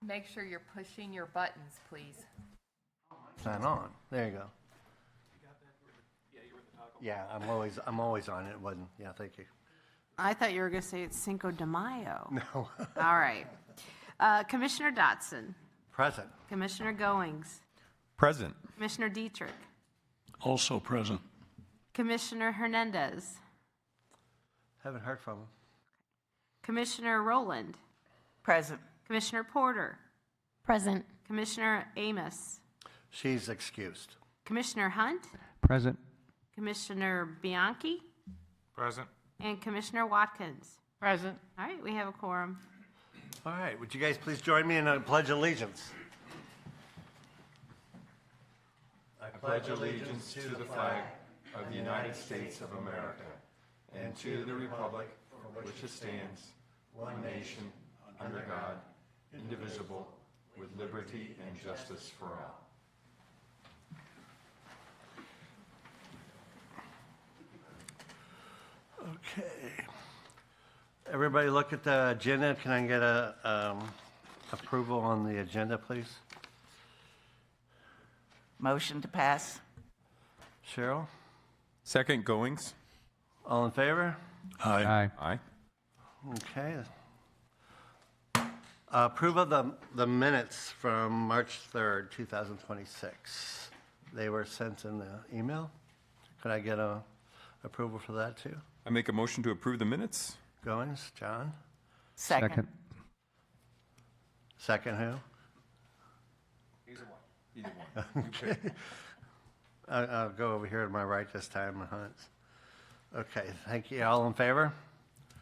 Make sure you're pushing your buttons, please. It's not on. There you go. Yeah, I'm always on it. It wasn't. Yeah, thank you. I thought you were going to say it's Cinco de Mayo. No. All right. Commissioner Dotson. Present. Commissioner Goings. Present. Commissioner Dietrich. Also present. Commissioner Hernandez. Haven't heard from him. Commissioner Rowland. Present. Commissioner Porter. Present. Commissioner Amos. She's excused. Commissioner Hunt. Present. Commissioner Bianchi. Present. And Commissioner Watkins. Present. All right, we have a quorum. All right, would you guys please join me in a pledge of allegiance? I pledge allegiance to the flag of the United States of America and to the republic for which it stands, one nation, under God, indivisible, with liberty and justice for all. Okay. Everybody look at the agenda. Can I get a approval on the agenda, please? Motion to pass. Cheryl? Second, Goings. All in favor? Aye. Aye. Okay. Approve of the minutes from March 3rd, 2026. They were sent in the email. Could I get a approval for that too? I make a motion to approve the minutes. Goings, John? Second. Second who? Either one. Okay. I'll go over here to my right this time, Hunt. Okay, thank you. All in favor?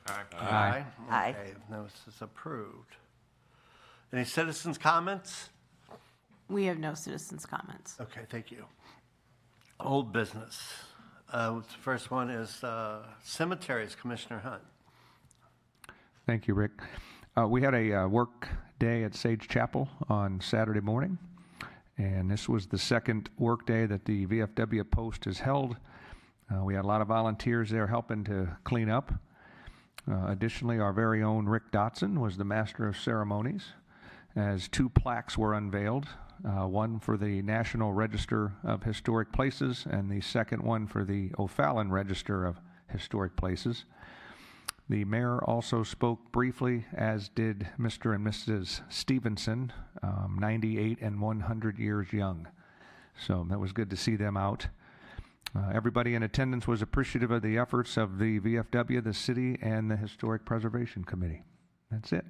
Aye. Aye. Okay, notice is approved. Any citizens' comments? We have no citizens' comments. Okay, thank you. Old business. The first one is cemeteries, Commissioner Hunt. Thank you, Rick. We had a work day at Sage Chapel on Saturday morning, and this was the second work day that the VFW post has held. We had a lot of volunteers there helping to clean up. Additionally, our very own Rick Dotson was the master of ceremonies, as 2 plaques were unveiled, one for the National Register of Historic Places and the second one for the O'Fallon Register of Historic Places. The mayor also spoke briefly, as did Mr. and Mrs. Stevenson, 98 and 100 years young. So that was good to see them out. Everybody in attendance was appreciative of the efforts of the VFW, the city, and the Historic Preservation Committee. That's it.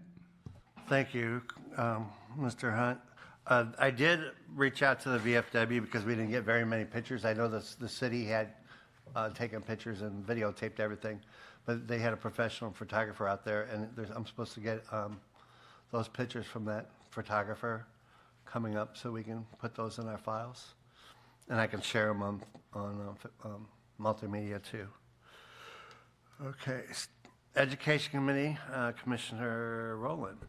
Thank you, Mr. Hunt. I did reach out to the VFW because we didn't get very many pictures. I know the city had taken pictures and videotaped everything, but they had a professional photographer out there, and I'm supposed to get those pictures from that photographer coming up so we can put those in our files. And I can share them on multimedia too. Okay, Education Committee, Commissioner Rowland.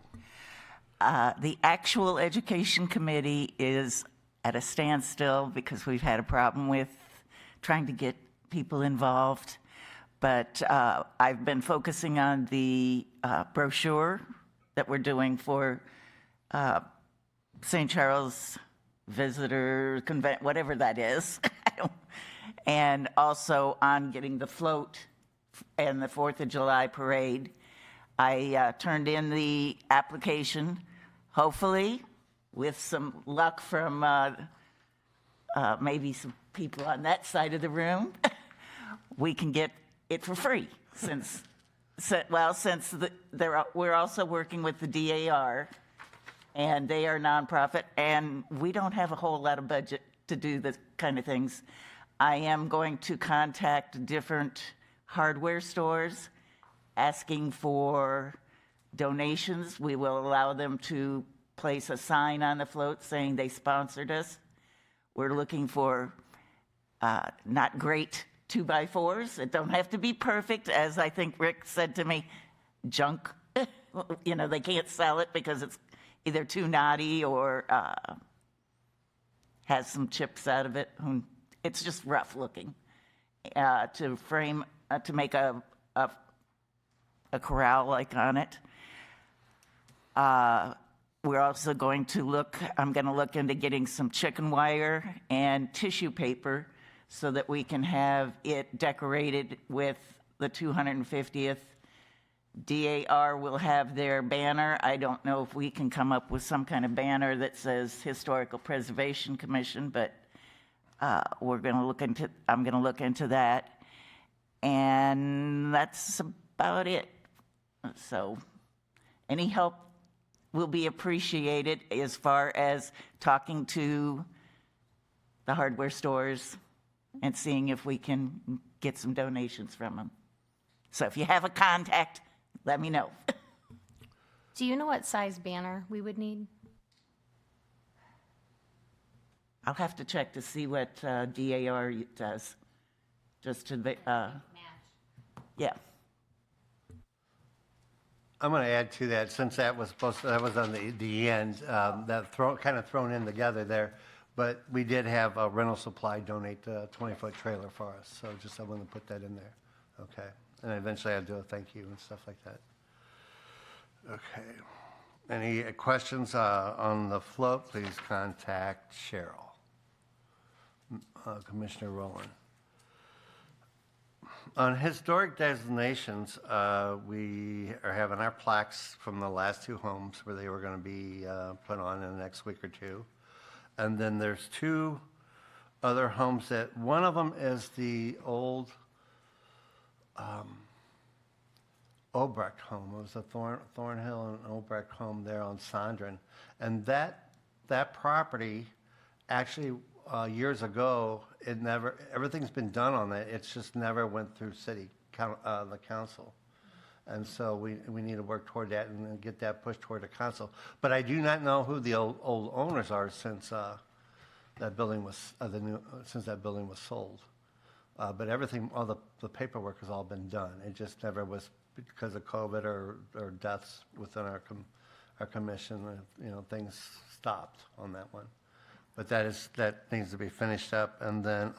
The actual Education Committee is at a standstill because we've had a problem with trying to get people involved. But I've been focusing on the brochure that we're doing for St. Charles Visitor Convent, whatever that is. And also on getting the float and the 4th of July parade. I turned in the application, hopefully, with some luck from maybe some people on that side of the room, we can get it for free since we're also working with the DAR, and they are nonprofit, and we don't have a whole lot of budget to do this kind of things. I am going to contact different hardware stores asking for donations. We will allow them to place a sign on the float saying they sponsored us. We're looking for not great 2x4s. It don't have to be perfect, as I think Rick said to me, junk. You know, they can't sell it because it's either too knotty or has some chips out of it. It's just rough looking. To frame, to make a corral like on it. we're also going to I'm going to look into getting some chicken wire and tissue paper so that we can have it decorated with the 250th. DAR will have their banner. I don't know if we can come up with some kind of banner that says Historical Preservation Commission, but I'm going to look into that. And that's about it. So any help will be appreciated as far as talking to the hardware stores and seeing if we can get some donations from them. So if you have a contact, let me know. Do you know what size banner we would need? I'll have to check to see what DAR does, just to, yeah. I'm going to add to that, since that was that was on the end, kind of thrown in together there. But we did have Rental Supply donate a 20-foot trailer for us, so just I want to put that in there. Okay, and eventually I'll do a thank you and stuff like that. Okay, any questions on the float? Please contact Cheryl. Commissioner Rowland. On historic designations, we are having our plaques from the last two homes where they were going to be put on in the next week or two. And then there's two other homes that, one of them is the old Obrecht home. It was a Thornhill and Obrecht home there on Sondren. And that property actually years ago, everything's been done on it. It's just never went through the council. And so we need to work toward that and get that pushed toward the council. But I do not know who the old owners are since that building was sold. But everything, all the paperwork has all been done. It just never was because of COVID or deaths within our commission. Things stopped on that one. But that needs to be finished up. And then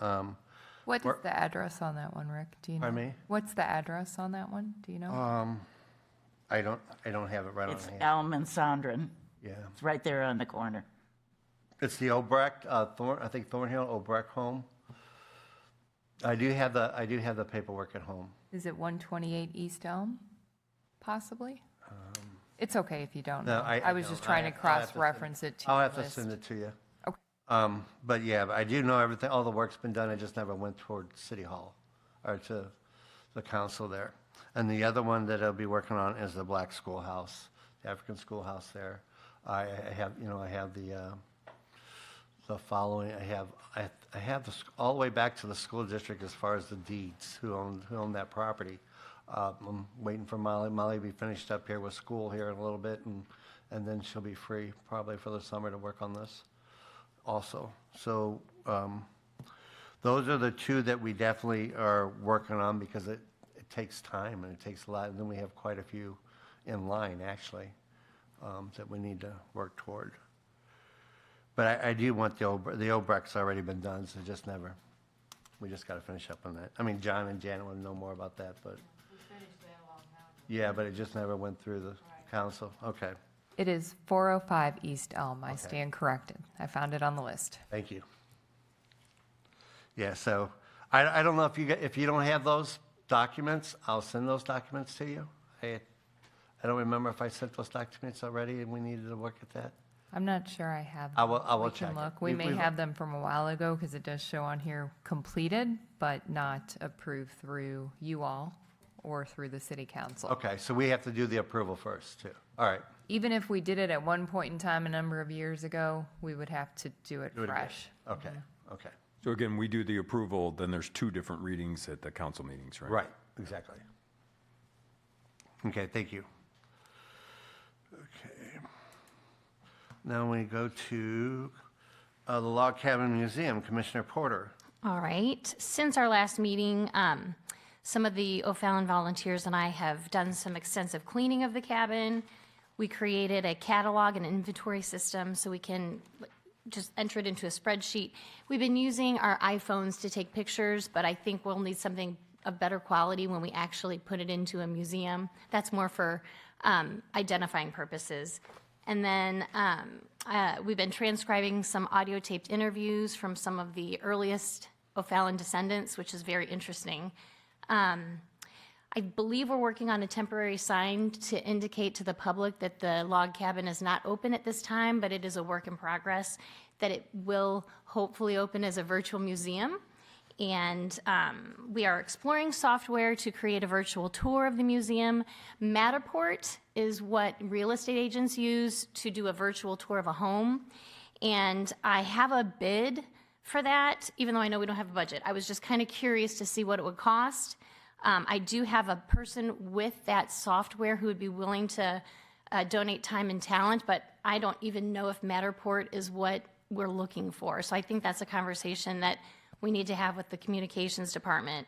What is the address on that one, Rick? Do you know? Pardon me? What's the address on that one? Do you know? I don't have it right It's on hand. Elm and Sondren. Yeah, It's right there on the corner. it's the Obrecht I think Thornhill Obrecht home. I do have the paperwork at home. Is it 128 East Elm? Possibly? It's okay if you don't No, know. I was don't. just trying to I'll have to cross-reference it to I'll the have to list. send it to you. Okay. But yeah, I do know everything. All the work's been done. It just never went toward City Hall or to the council there. And the other one that I'll be working on is the black schoolhouse, the African schoolhouse there. I have the following. I have all the way back to the school district as far as the deeds who own that property. I'm waiting for Molly. Molly will be finished up here with school here in a little bit, and then she'll be free probably for the summer to work on this also. So those are the two that we definitely are working on because it takes time and it takes a lot. And then we have quite a few in line, actually, that we need to work toward. But I do want the Obrecht's already been done, so we just got to finish up on that. I mean, John and Janet want to know more about that, but. We finished that a long time ago. Yeah, but it just never went through the council. Okay, It is 405 East Elm. I stand corrected. I found it on the list. thank you. Yeah, so I don't know if you don't have those documents, I'll send those documents to you. I don't remember if I sent those documents already and we needed to work at that. I'm not sure I have I them. will We can check it. look. We may We've- have them from a while ago because it does show on here completed, but not approved through you all or through the city council. Okay, so we have to do the approval first, too. All right. Even if we did it at one point in time a number of years ago, we would have to do it Do it again. fresh. Okay, okay. So again, we do the approval, then there's two different readings at the council meetings, right? Right, exactly. Okay, thank you. Okay. Now we go to the Log Cabin Museum, Commissioner Porter. All right. Since our last meeting, some of the O'Fallon volunteers and I have done some extensive cleaning of the cabin. We created a catalog and inventory system so we can just enter it into a spreadsheet. We've been using our iPhones to take pictures, but I think we'll need something of better quality when we actually put it into a museum. That's more for identifying purposes. And then we've been transcribing some audio taped interviews from some of the earliest O'Fallon descendants, which is very interesting. I believe we're working on a temporary sign to indicate to the public that the log cabin is not open at this time, but it is a work in progress, that it will hopefully open as a virtual museum. And we are exploring software to create a virtual tour of the museum. Matterport is what real estate agents use to do a virtual tour of a home. And I have a bid for that, even though I know we don't have a budget. I was just kind of curious to see what it would cost. I do have a person with that software who would be willing to donate time and talent, but I don't even know if Matterport is what we're looking for. So I think that's a conversation that we need to have with the communications department.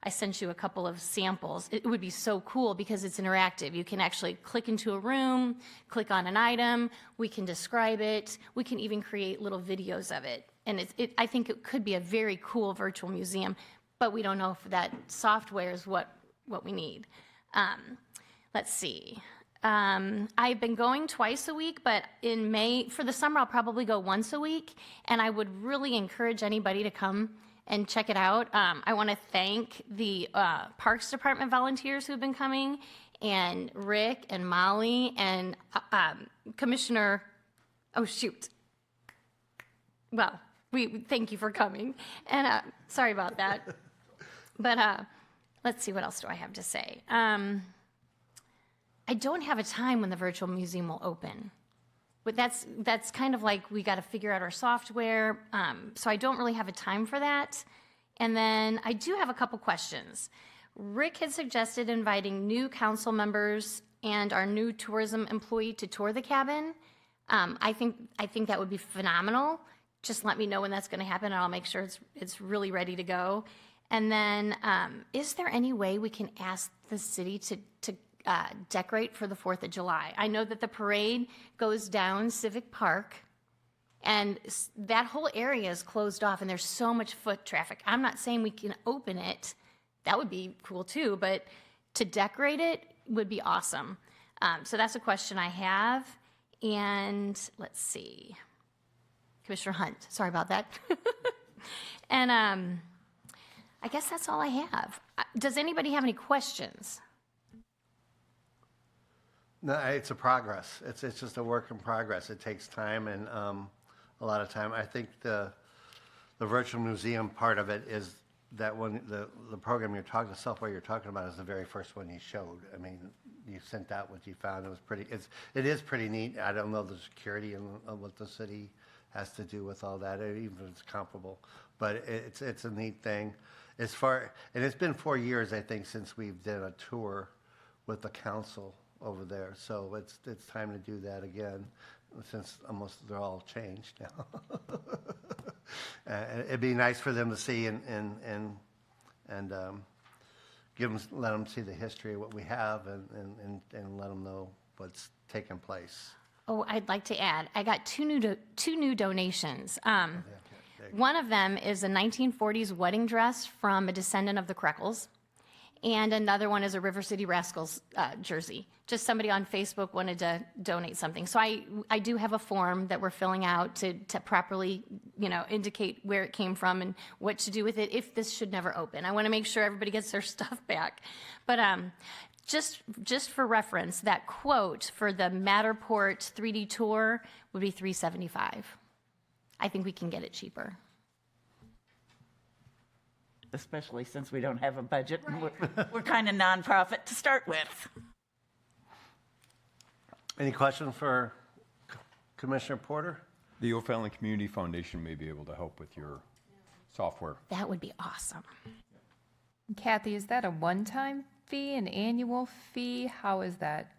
I sent you a couple of samples. It would be so cool because it's interactive. You can actually click into a room, click on an item, we can describe it, we can even create little videos of it. And I think it could be a very cool virtual museum, but we don't know if that software is what we need. Let's see. I've been going twice a week, but in May, for the summer, I'll probably go once a week, and I would really encourage anybody to come and check it out. I want to thank the Parks Department volunteers who've been coming, and Rick and Molly and Commissioner, oh shoot. Well, we thank you for coming, and sorry about that. But let's see, what else do I have to say? I don't have a time when the virtual museum will open. But that's kind of like we got to figure out our software. So I don't really have a time for that. And then I do have a couple questions. Rick had suggested inviting new council members and our new tourism employee to tour the cabin. I think that would be phenomenal. Just let me know when that's going to happen, and I'll make sure it's really ready to go. And then, is there any way we can ask the city to decorate for the 4th of July? I know that the parade goes down Civic Park, and that whole area is closed off, and there's so much foot traffic. I'm not saying we can open it. That would be cool too, but to decorate it would be awesome. So that's a question I have. And let's see. Commissioner Hunt, sorry about that. And I guess that's all I have. Does anybody have any questions? No, it's a progress. It's just a work in progress. It takes time and a lot of time. I think the virtual museum part of it is that one, the program the software you're talking about is the very first one you showed. I mean, you sent out what you found. It is pretty neat. I don't know the security and what the city has to do with all that, even if it's comparable. But it's a neat thing. And it's been 4 years, I think, since we've done a tour with the council over there. So it's time to do that again, since almost they're all changed now. It'd be nice for them to see and let them see the history of what we have and let them know what's taken place. Oh, I'd like to add, I got two new donations. One of them is a 1940s wedding dress from a descendant of the Kreckles, and another one is a River City Rascals jersey. Just somebody on Facebook wanted to donate something. So I do have a form that we're filling out to properly, indicate where it came from and what to do with it if this should never open. I want to make sure everybody gets their stuff back. But just for reference, that quote for the Matterport 3D tour would be $375. I think we can get it cheaper. Especially since we don't have a budget, and we're kind of nonprofit to start with. Any questions for Commissioner Porter? The O'Fallon Community Foundation may be able to help with your software. That would be awesome. Kathy, is that a one-time fee, an annual fee? How is that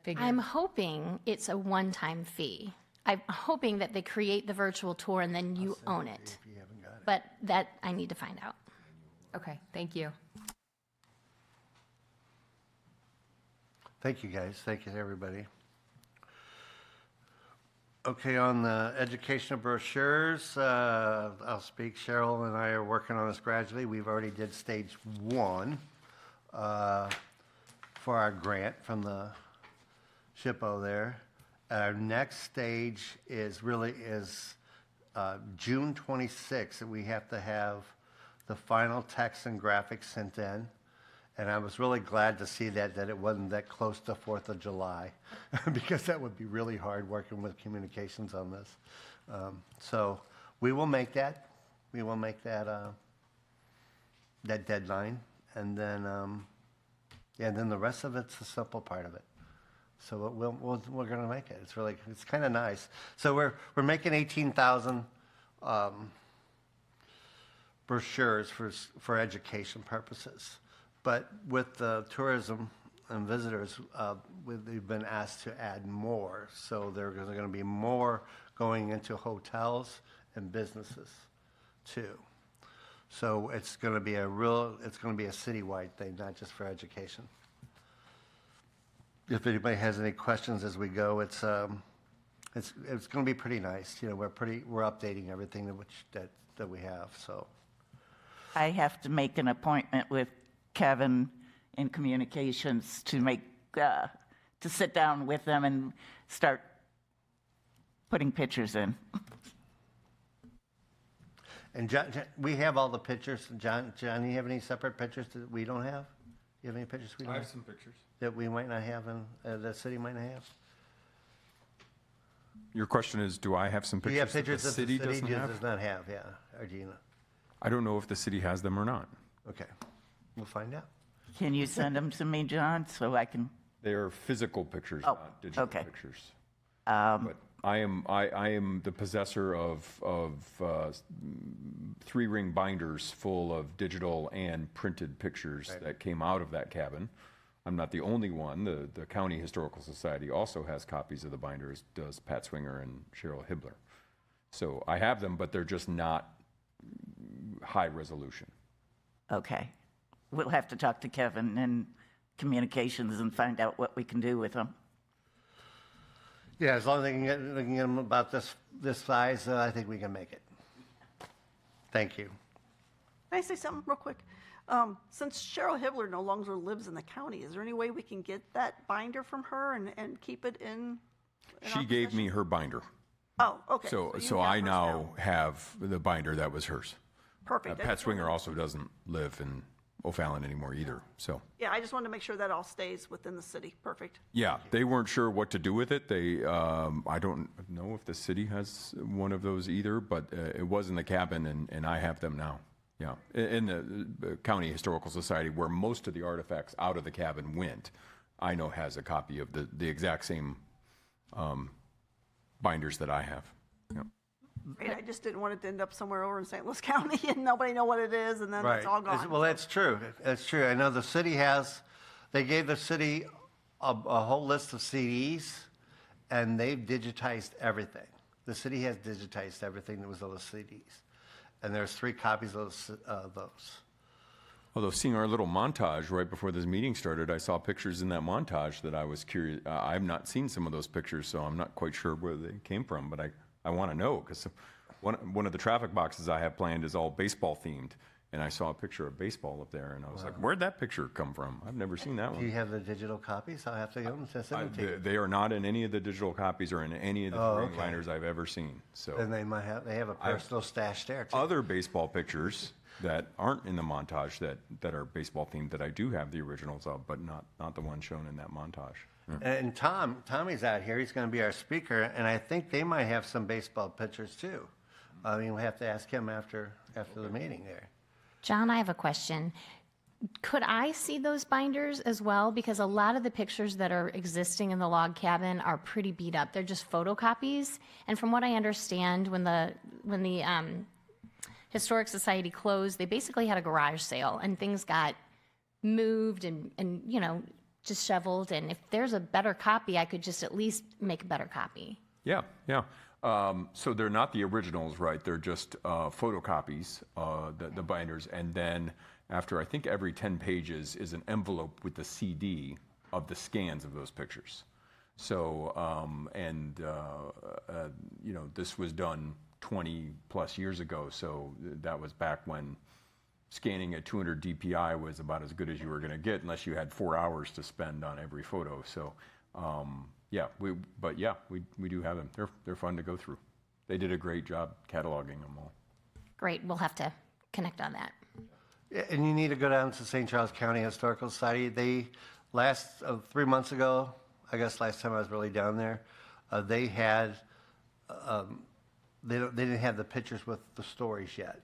figured? I'm hoping it's a one-time fee. I'm hoping that they create the virtual tour and then you own it. If you haven't got it. But that I need to find out. Okay, thank you. Thank you, guys. Thank you to everybody. Okay, on the educational brochures, I'll speak. Cheryl and I are working on this gradually. We've already did stage 1 for our grant from the SHPO there. Our next stage is June 26th. We have to have the final text and graphics sent in. And I was really glad to see that it wasn't that close to 4th of July, because that would be really hard working with communications on this. So we will make that. We will make that that deadline, and then the rest of it's the simple part of it. So we're going to make it. It's kind of nice. So we're making 18,000 brochures for education purposes. But with the tourism and visitors, they've been asked to add more. So there's going to be more going into hotels and businesses too. So it's going to be a citywide thing, not just for education. If anybody has any questions as we go, it's going to be pretty nice. You know, we're updating everything that we have. So I have to make an appointment with Kevin in communications to sit down with them and start putting pictures in. And John, we have all the pictures. John, you have any separate pictures that we don't have? You have any pictures we don't I have? have some pictures. That we might not have and the city might not have? Your question is, do I have some Do you have pictures pictures that the city doesn't have? does not have, yeah, or do you know? I don't know if the city has them or not. Okay, we'll find out. Can you send them to me, John, so I can? They are physical pictures, Oh, not digital okay. pictures. But I am the possessor of 3-ring binders full of digital and printed pictures that came out of that cabin. I'm not the only one. The County Historical Society also has copies of the binders, does Pat Swinger and Cheryl Hibbler. So I have them, but they're just not high resolution. Okay. We'll have to talk to Kevin in communications and find out what we can do with them. Yeah, as long as they can get them about this size, I think we can make it. Thank you. Can I say something real quick? Since Cheryl Hibbler no longer lives in the county, is there any way we can get that binder from her and keep it in She our gave me possession? her binder. Oh, okay. So you I have hers now have the binder that was hers. Perfect. I Pat just wanted- Swinger also doesn't live in O'Fallon anymore either, so. Yeah, I just wanted to make sure that all stays within the city. Perfect. Yeah, they weren't sure what to do with it. I don't know if the city has one of those either, but it was in the cabin, and I have them now. Yeah, in the County Historical Society, where most of the artifacts out of the cabin went, I know has a copy of the exact same binders that I have. Yeah. Great. I just didn't want it to end up somewhere over in St. Louis County and nobody know what it is, and then it's all gone. Well, that's true. That's true. I know the city they gave the city a whole list of CDs, and they've digitized everything. The city has digitized everything that was on the CDs. And there's 3 copies of those. Although seeing our little montage right before this meeting started, I saw pictures in that montage that I was curious. I've not seen some of those pictures, so I'm not quite sure where they came from, but I want to know, because one of the traffic boxes I have planned is all baseball themed, and I saw a picture of baseball up there, and I was like, where'd that picture come from? I've never seen that Do you one. have the digital copies? I'll have to get them to send them to you. They are not in any of the digital copies or in any of the Oh, three okay. liners I've ever seen. So Then they have a personal stash there, too. other baseball pictures that aren't in the montage that are baseball themed that I do have the originals of, but not the one shown in that montage. Yeah. And Tommy's out here. He's going to be our speaker, and I think they might have some baseball pictures, too. I mean, we'll have to ask him after the meeting there. John, I have a question. Could I see those binders as well? Because a lot of the pictures that are existing in the log cabin are pretty beat up. They're just photocopies. And from what I understand, when the Historic Society closed, they basically had a garage sale, and things got moved and disheveled. And if there's a better copy, I could just at least make a better copy. Yeah. So they're not the originals, right? They're just photocopies, the binders, and then after I think every 10 pages is an envelope with the CD of the scans of those pictures. So this was done 20 plus years ago. So that was back when scanning at 200 DPI was about as good as you were going to get, unless you had 4 hours to spend on every photo. So Yeah, we do have them. They're fun to go through. They did a great job cataloging them all. Great, we'll have to connect on that. Yeah, and you need to go down to St. Charles County Historical Society. They 3 months ago, I guess last time I was really down there, they had, they didn't have the pictures with the stories yet,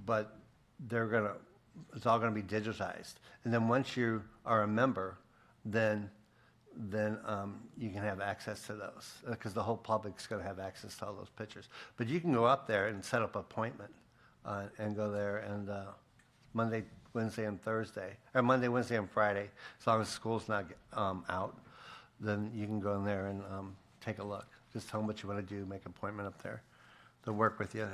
but it's all gonna be digitized. And then once you are a member, then you can have access to those, because the whole public's gonna have access to all those pictures. But you can go up there and set up an appointment, and go there, and Monday, Wednesday, and Thursday, or Monday, Wednesday, and Friday, as long as school's not out, then you can go in there and take a look. Just tell them what you want to do, make an appointment up there. They'll work with you.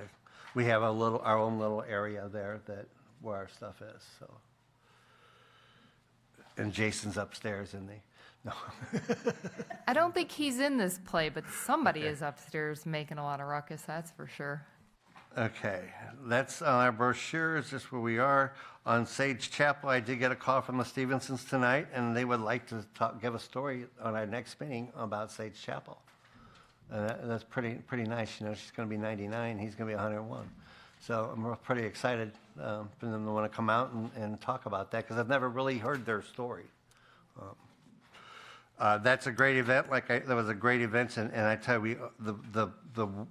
We have our own little area there where our stuff is, so. And Jason's upstairs, isn't he? No. I don't think he's in this play, but somebody is upstairs making a lot of ruckus, that's for sure. Okay, that's on our brochures, just where we are. On Sage Chapel, I did get a call from the Stevensons tonight, and they would like to give a story on our next meeting about Sage Chapel. And that's pretty nice. You know, she's going to be 99, he's going to be 101. So I'm pretty excited for them to want to come out and talk about that, because I've never really heard their story. That's a great event. That was a great event, and I tell you, the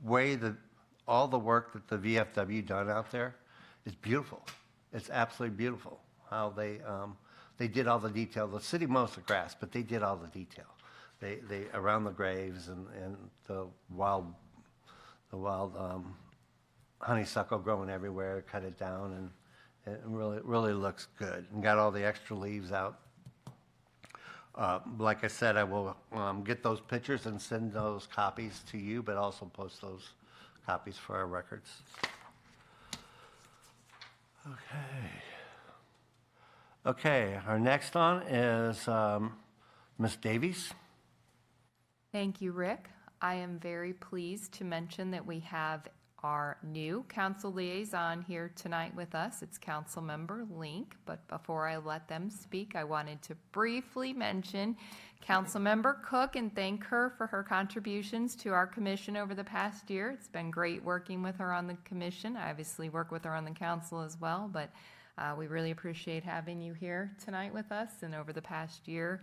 way that all the work that the VFW done out there is beautiful. It's absolutely beautiful how they did all the detail. The city mows the grass, but they did all the detail. They around the graves and the wild honeysuckle growing everywhere. Cut it down, and it really looks good. And got all the extra leaves out. Like I said, I will get those pictures and send those copies to you, but also post those copies for our records. Okay, our next on is Ms. Davies. Thank you, Rick. I am very pleased to mention that we have our new council liaison here tonight with us. It's Councilmember Link, but before I let them speak, I wanted to briefly mention Councilmember Cook and thank her for her contributions to our commission over the past year. It's been great working with her on the commission. I obviously work with her on the council as well, but we really appreciate having you here tonight with us and over the past year.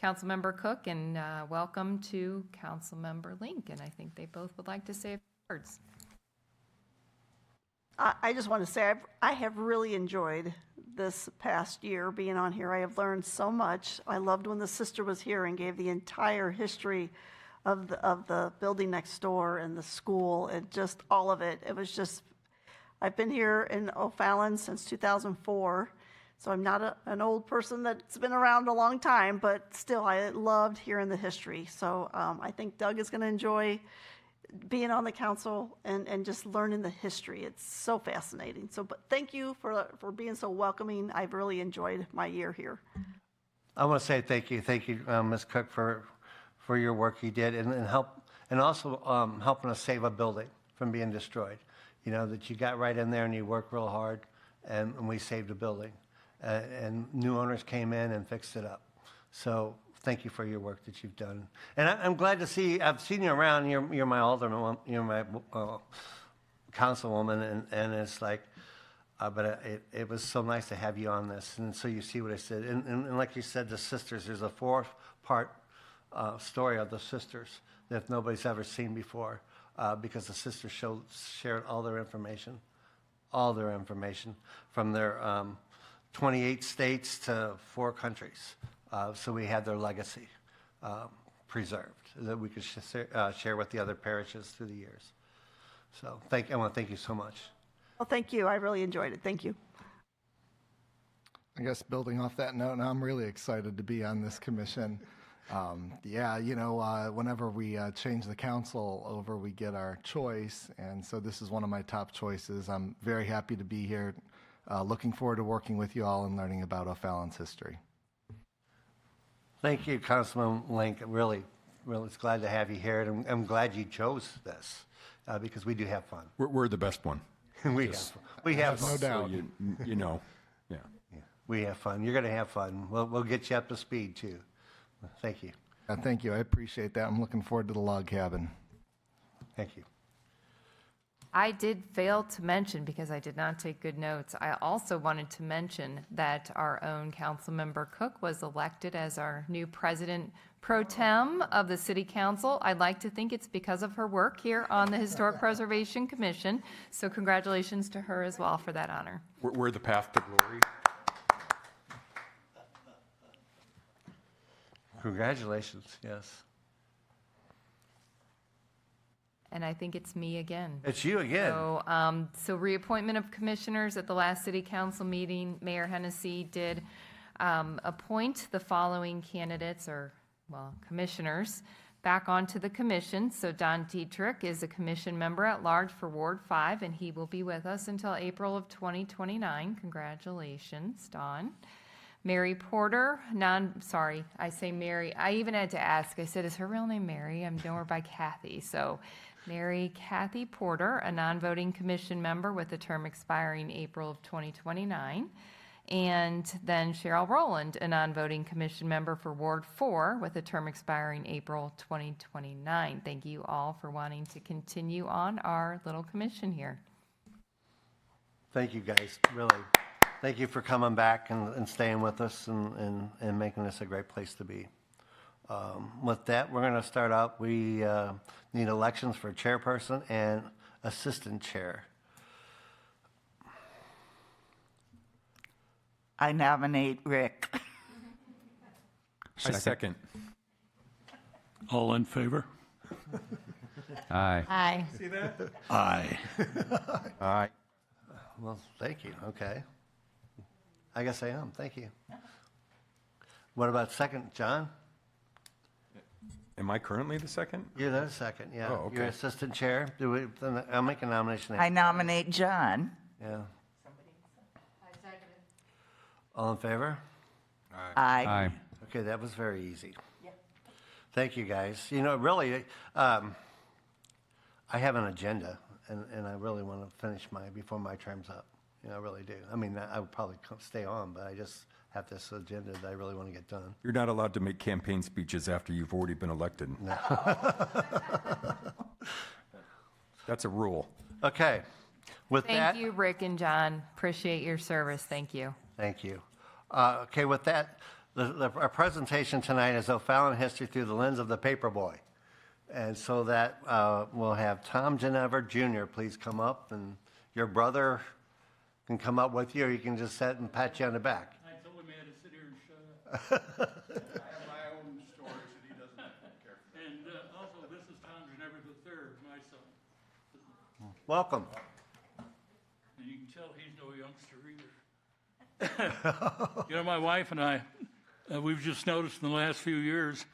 Councilmember Cook, and welcome to Councilmember Link, and I think they both would like to say a few words. I just want to say I have really enjoyed this past year being on here. I have learned so much. I loved when the sister was here and gave the entire history of the building next door and the school and just all of it. It was just, I've been here in O'Fallon since 2004, so I'm not an old person that's been around a long time, but still I loved hearing the history. So I think Doug is going to enjoy being on the council and just learning the history. It's so fascinating. So, but thank you for being so welcoming. I've really enjoyed my year here. I want to say thank you, Ms. Cook, for your work you did and also helping us save a building from being destroyed. You know, that you got right in there and you worked real hard, and we saved a building, and new owners came in and fixed it up. So thank you for your work that you've done. And I'm glad to see, I've seen you around, you're my alderman, you're my councilwoman, and it's like, but it was so nice to have you on this, and so you see what I said. And like you said, the sisters, there's a 4-part story of the sisters that nobody's ever seen before, because the sisters shared all their information from their 28 states to 4 countries. So we had their legacy preserved that we could share with the other parishes through the years. So I want to thank you so much. Well, thank you. I really enjoyed it. Thank you. I guess building off that note, I'm really excited to be on this commission. Whenever we change the council over, we get our choice, and so this is one of my top choices. I'm very happy to be here. Looking forward to working with you all and learning about O'Fallon's history. Thank you, Councilman Link. Really glad to have you here, and I'm glad you chose this because we do have fun. We're the best one. we have fun. No doubt. So you know, yeah. We have fun. You're going to have fun. We'll get you up to speed too. Thank you. Thank you. I appreciate that. I'm looking forward to the log cabin. Thank you. I did fail to mention, because I did not take good notes, I also wanted to mention that our own Councilmember Cook was elected as our new president pro tem of the City Council. I'd like to think it's because of her work here on the Historic Preservation Commission. So congratulations to her as well for that honor. We're the path to glory. Congratulations, yes. And I think it's me again. It's you again. So reappointment of commissioners at the last city council meeting, Mayor Hennessy did appoint the following candidates, or, well, commissioners, back onto the commission. So Don Dietrich is a commission member at large for Ward 5, and he will be with us until April of 2029. Congratulations, Don. Mary Porter, I say Mary, I even had to ask, I said, is her real name Mary? I'm known her by Kathy. So Mary Kathy Porter, a non-voting commission member with a term expiring April of 2029. And then Cheryl Rowland, a non-voting commission member for Ward 4 with a term expiring April 2029. Thank you all for wanting to continue on our little commission here. Thank you, guys, really. Thank you for coming back and staying with us and making this a great place to be. With that, we're going to start out. We need elections for chairperson and assistant chair. I nominate Rick. I second. All in favor? Aye. Aye. See that? Aye. Aye. Well, thank you. Okay. I guess I am. Thank you. What about second, John? Am I currently the second? You're the second, yeah. Oh, okay. You're assistant chair. Then I'll make a nomination. I nominate John. Yeah. All in favor? Aye. Aye. Okay, that was very easy. Thank you, guys. You know, really, I have an agenda, and I really want to finish before my term's up. You know, I really do. I mean, I would probably stay on, but I just have this agenda that I really want to get done. You're not allowed to make campaign speeches after you've already been elected. No. That's a rule. Okay. With that. Thank you, Rick and John. Appreciate your service. Thank you. Thank you. Okay, with that, our presentation tonight is O'Fallon history through the lens of the paperboy. And so that we'll have Tom Ginnever Jr. please come up, and your brother can come up with you, or you can just sit and pat you on the back. I told him he had to sit here and shut up. I have my own stories that he doesn't care for. And also, this is Tom Ginnever III, my son. Welcome. And you can tell he's no youngster either. You know, my wife and I, we've just noticed in the last few years,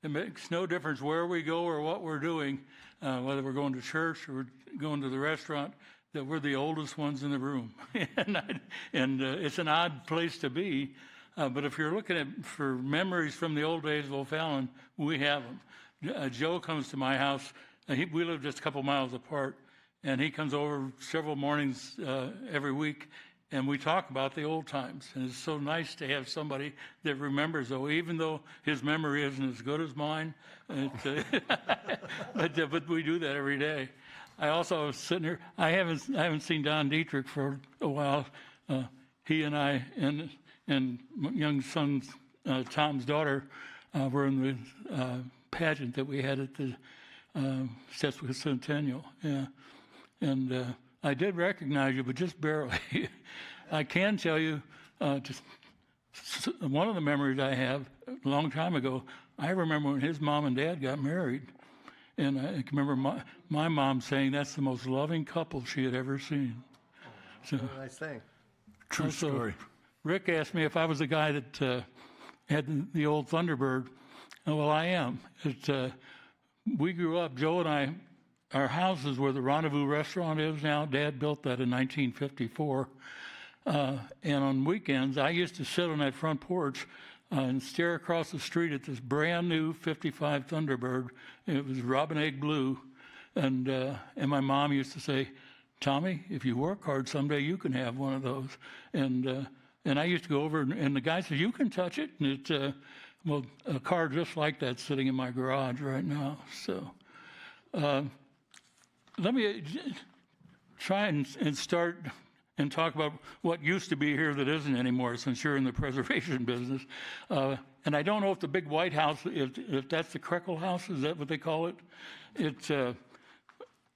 it makes no difference where we go or what we're doing, whether we're going to church or going to the restaurant, that we're the oldest ones in the room. and it's an odd place to be. But if you're looking for memories from the old days of O'Fallon, we have them. Joe comes to my house. We live just a couple miles apart. And he comes over several mornings every week, and we talk about the old times. And it's so nice to have somebody that remembers, though, even though his memory isn't as good as mine. But we do that every day. I also was sitting here. I haven't seen Don Dietrich for a while. He and I and my young son Tom's daughter were in the pageant that we had at the Sesquicentennial. Yeah. And I did recognize you, but just barely. I can tell you, just one of the memories I have a long time ago, I remember when his mom and dad got married. And I can remember my mom saying that's the most loving couple she had ever seen. So, Nice thing. True story. Rick asked me if I was the guy that had the old Thunderbird. Well, I am. We grew up, Joe and I, our house is where the Rendezvous restaurant is now. Dad built that in 1954. And on weekends, I used to sit on that front porch and stare across the street at this brand new 55 Thunderbird. It was robin egg blue. And my mom used to say, Tommy, if you work hard someday, you can have one of those. And I used to go over, and the guy said, you can touch it. And Well, a car just like that's sitting in my garage right now. So let me try and start and talk about what used to be here that isn't anymore, since you're in the preservation business. And I don't know if the big white house, if that's the Krekel House, is that what they call it? It's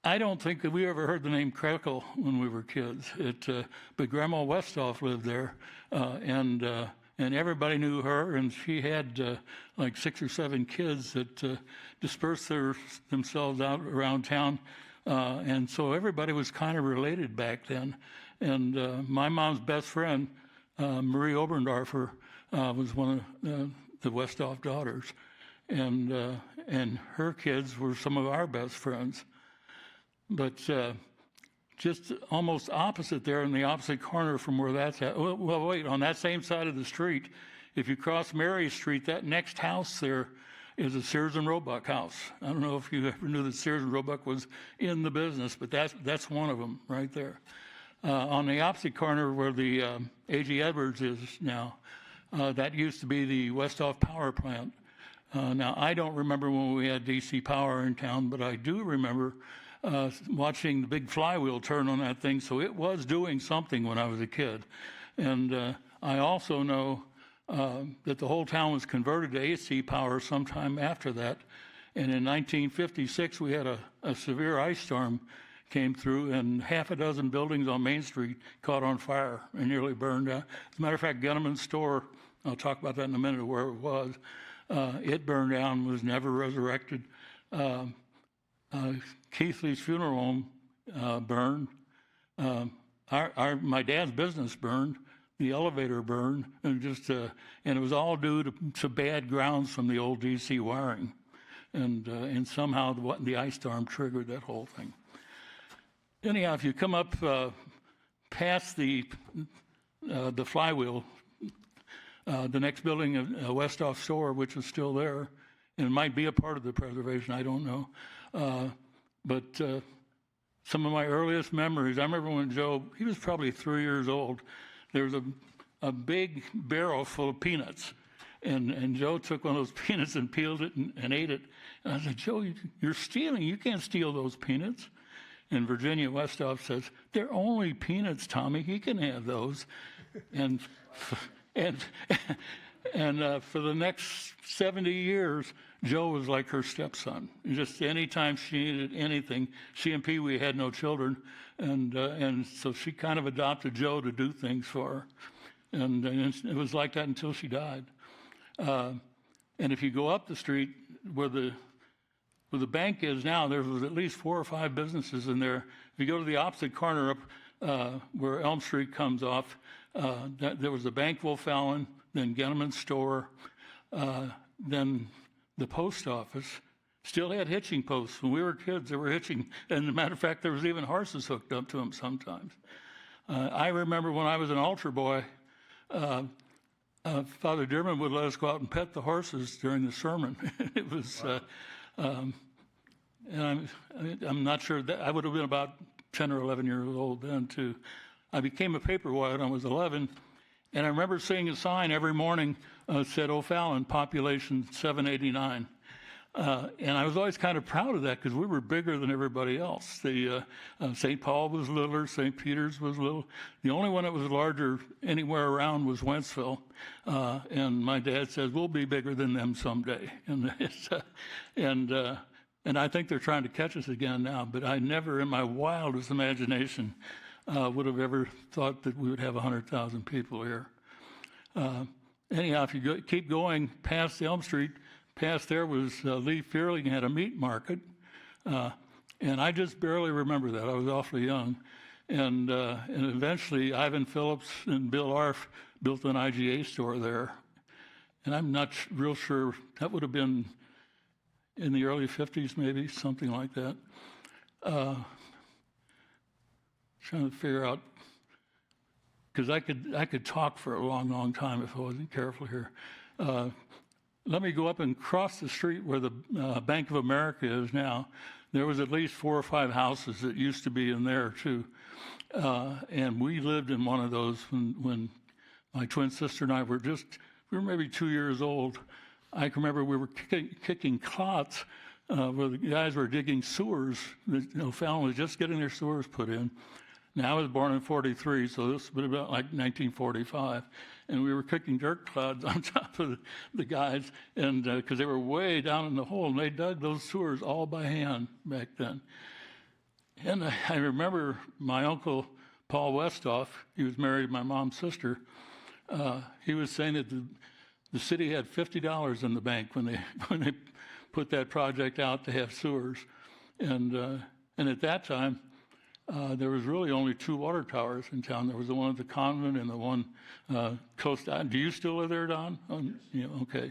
I don't think that we ever heard the name Krekel when we were kids. But Grandma Westhoff lived there, and everybody knew her, and she had like 6 or 7 kids that dispersed themselves out around town, and so everybody was kind of related back then. And my mom's best friend, Marie Oberndorfer, was one of the Westhoff daughters, and her kids were some of our best friends. But just almost opposite there, in the opposite corner from where that's at. Well, wait, on that same side of the street, if you cross Mary Street, that next house there is a Sears and Roebuck house. I don't know if you ever knew that Sears and Roebuck was in the business, but that's one of them right there. On the opposite corner where the A.G. Edwards is now, that used to be the Westhoff Power Plant. Now, I don't remember when we had DC Power in town, but I do remember watching the big flywheel turn on that thing, so it was doing something when I was a kid. And I also know that the whole town was converted to AC power sometime after that. And in 1956, we had a severe ice storm came through, and half a dozen buildings on Main Street caught on fire and nearly burned out. As a matter of fact, Gunneman's store, I'll talk about that in a minute, where it was, it burned down, was never resurrected. Keithley's funeral home burned. My dad's business burned. The elevator burned, and it was all due to bad grounds from the old DC wiring, and somehow the ice storm triggered that whole thing. Anyhow, if you come up past the flywheel, the next building, a Westhoff store, which is still there, and it might be a part of the preservation, I don't know. But some of my earliest memories, I remember when Joe, he was probably 3 years old, there was a big barrel full of peanuts. And Joe took one of those peanuts and peeled it and ate it. And I said, Joe, you're stealing. You can't steal those peanuts. And Virginia Westhoff says, they're only peanuts, Tommy. He can have those. And for the next 70 years, Joe was like her stepson. Just anytime she needed anything, she and Pee Wee had no children, and so she kind of adopted Joe to do things for her. And it was like that until she died. And if you go up the street where the bank is now, there was at least 4 or 5 businesses in there. If you go to the opposite corner up where Elm Street comes off, there was the bank OFallon, then Gunneman's store, then the post office. Still had hitching posts. When we were kids, they were hitching. And as a matter of fact, there was even horses hooked up to them sometimes. I remember when I was an altar boy, Father Dearman would let us go out and pet the horses during the sermon. It was, and I'm not sure, that I would have been about 10 or 11 years old then too. I became a paper boy when I was 11, and I remember seeing a sign every morning said O'Fallon, population 789. And I was always kind of proud of that because we were bigger than everybody else. St. Paul was littler, St. Peter's was little. The only one that was larger anywhere around was Wentzville. And my dad says, we'll be bigger than them someday. And I think they're trying to catch us again now, but I never in my wildest imagination would have ever thought that we would have 100,000 people here. Anyhow, if you keep going past Elm Street, past there was Lee Fearling had a meat market, and I just barely remember that. I was awfully young. And eventually Ivan Phillips and Bill Arf built an IGA store there. And I'm not real sure, that would have been in the early 50s maybe, something like that. Trying to figure out, because I could talk for a long, long time if I wasn't careful here. Let me go up and cross the street where the Bank of America is now. There was at least 4 or 5 houses that used to be in there too. And we lived in one of those when my twin sister and I were maybe 2 years old. I can remember we were kicking clots where the guys were digging sewers. O'Fallon was just getting their sewers put in. Now I was born in 43, so this would have been like 1945. And we were kicking dirt clods on top of the guys, and because they were way down in the hole, and they dug those sewers all by hand back then. And I remember my uncle, Paul Westhoff, he was married to my mom's sister. He was saying that the city had $50 in the bank when they put that project out to have sewers. And at that time, there was really only 2 water towers in town. There was the one at the convent and the one close to. Do you still live there, Don? Yeah, okay.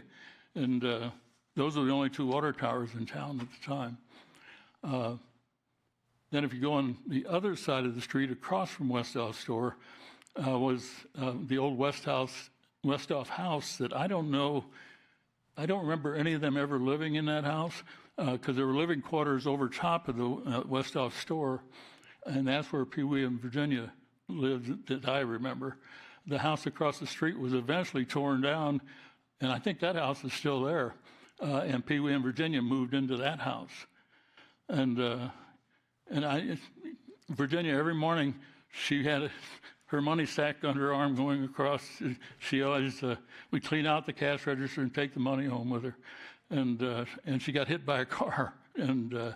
And those were the only 2 water towers in town at the time. Then if you go on the other side of the street across from Westhoff's store was the old Westhoff house that I don't remember any of them ever living in that house because there were living quarters over top of the Westhoff store. And that's where Pee Wee and Virginia lived that I remember. The house across the street was eventually torn down, and I think that house is still there. And Pee Wee and Virginia moved into that house. And Virginia, every morning, she had her money sack under her arm going across. She always, we'd clean out the cash register and take the money home with her. And she got hit by a car. And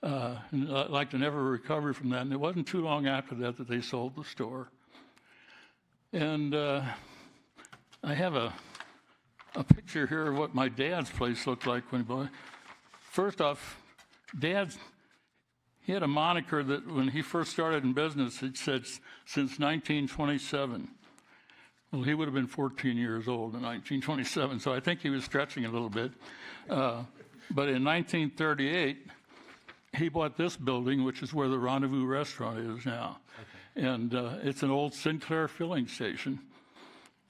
I'd like to never recover from that. And it wasn't too long after that they sold the store. And I have a picture here of what my dad's place looked like when he bought it. First off, he had a moniker that when he first started in business, it said since 1927. Well, he would have been 14 years old in 1927, so I think he was stretching a little bit. But in 1938, he bought this building, which is where the Rendezvous restaurant is now. Okay. And it's an old Sinclair filling station.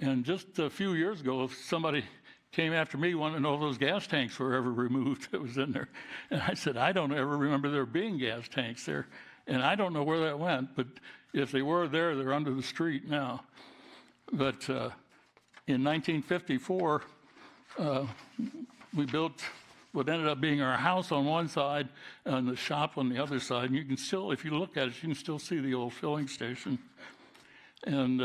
And just a few years ago, somebody came after me wanting to know if those gas tanks were ever removed that was in there. And I said, I don't ever remember there being gas tanks there. And I don't know where that went, but if they were there, they're under the street now. But in 1954, we built what ended up being our house on one side and the shop on the other side. And you can still, if you look at it, you can still see the old filling station. And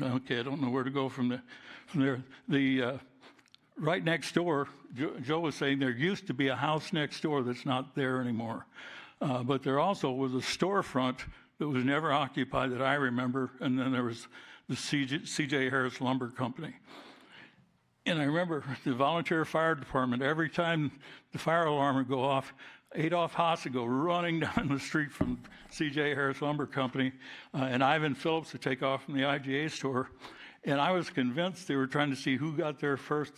okay, I don't know where to go from there. The right next door, Joe was saying there used to be a house next door that's not there anymore. But there also was a storefront that was never occupied that I remember, and then there was the C.J. Harris Lumber Company. And I remember the volunteer fire department, every time the fire alarm would go off, Adolph Haas would go running down the street from C.J. Harris Lumber Company, and Ivan Phillips would take off from the IGA store. And I was convinced they were trying to see who got there first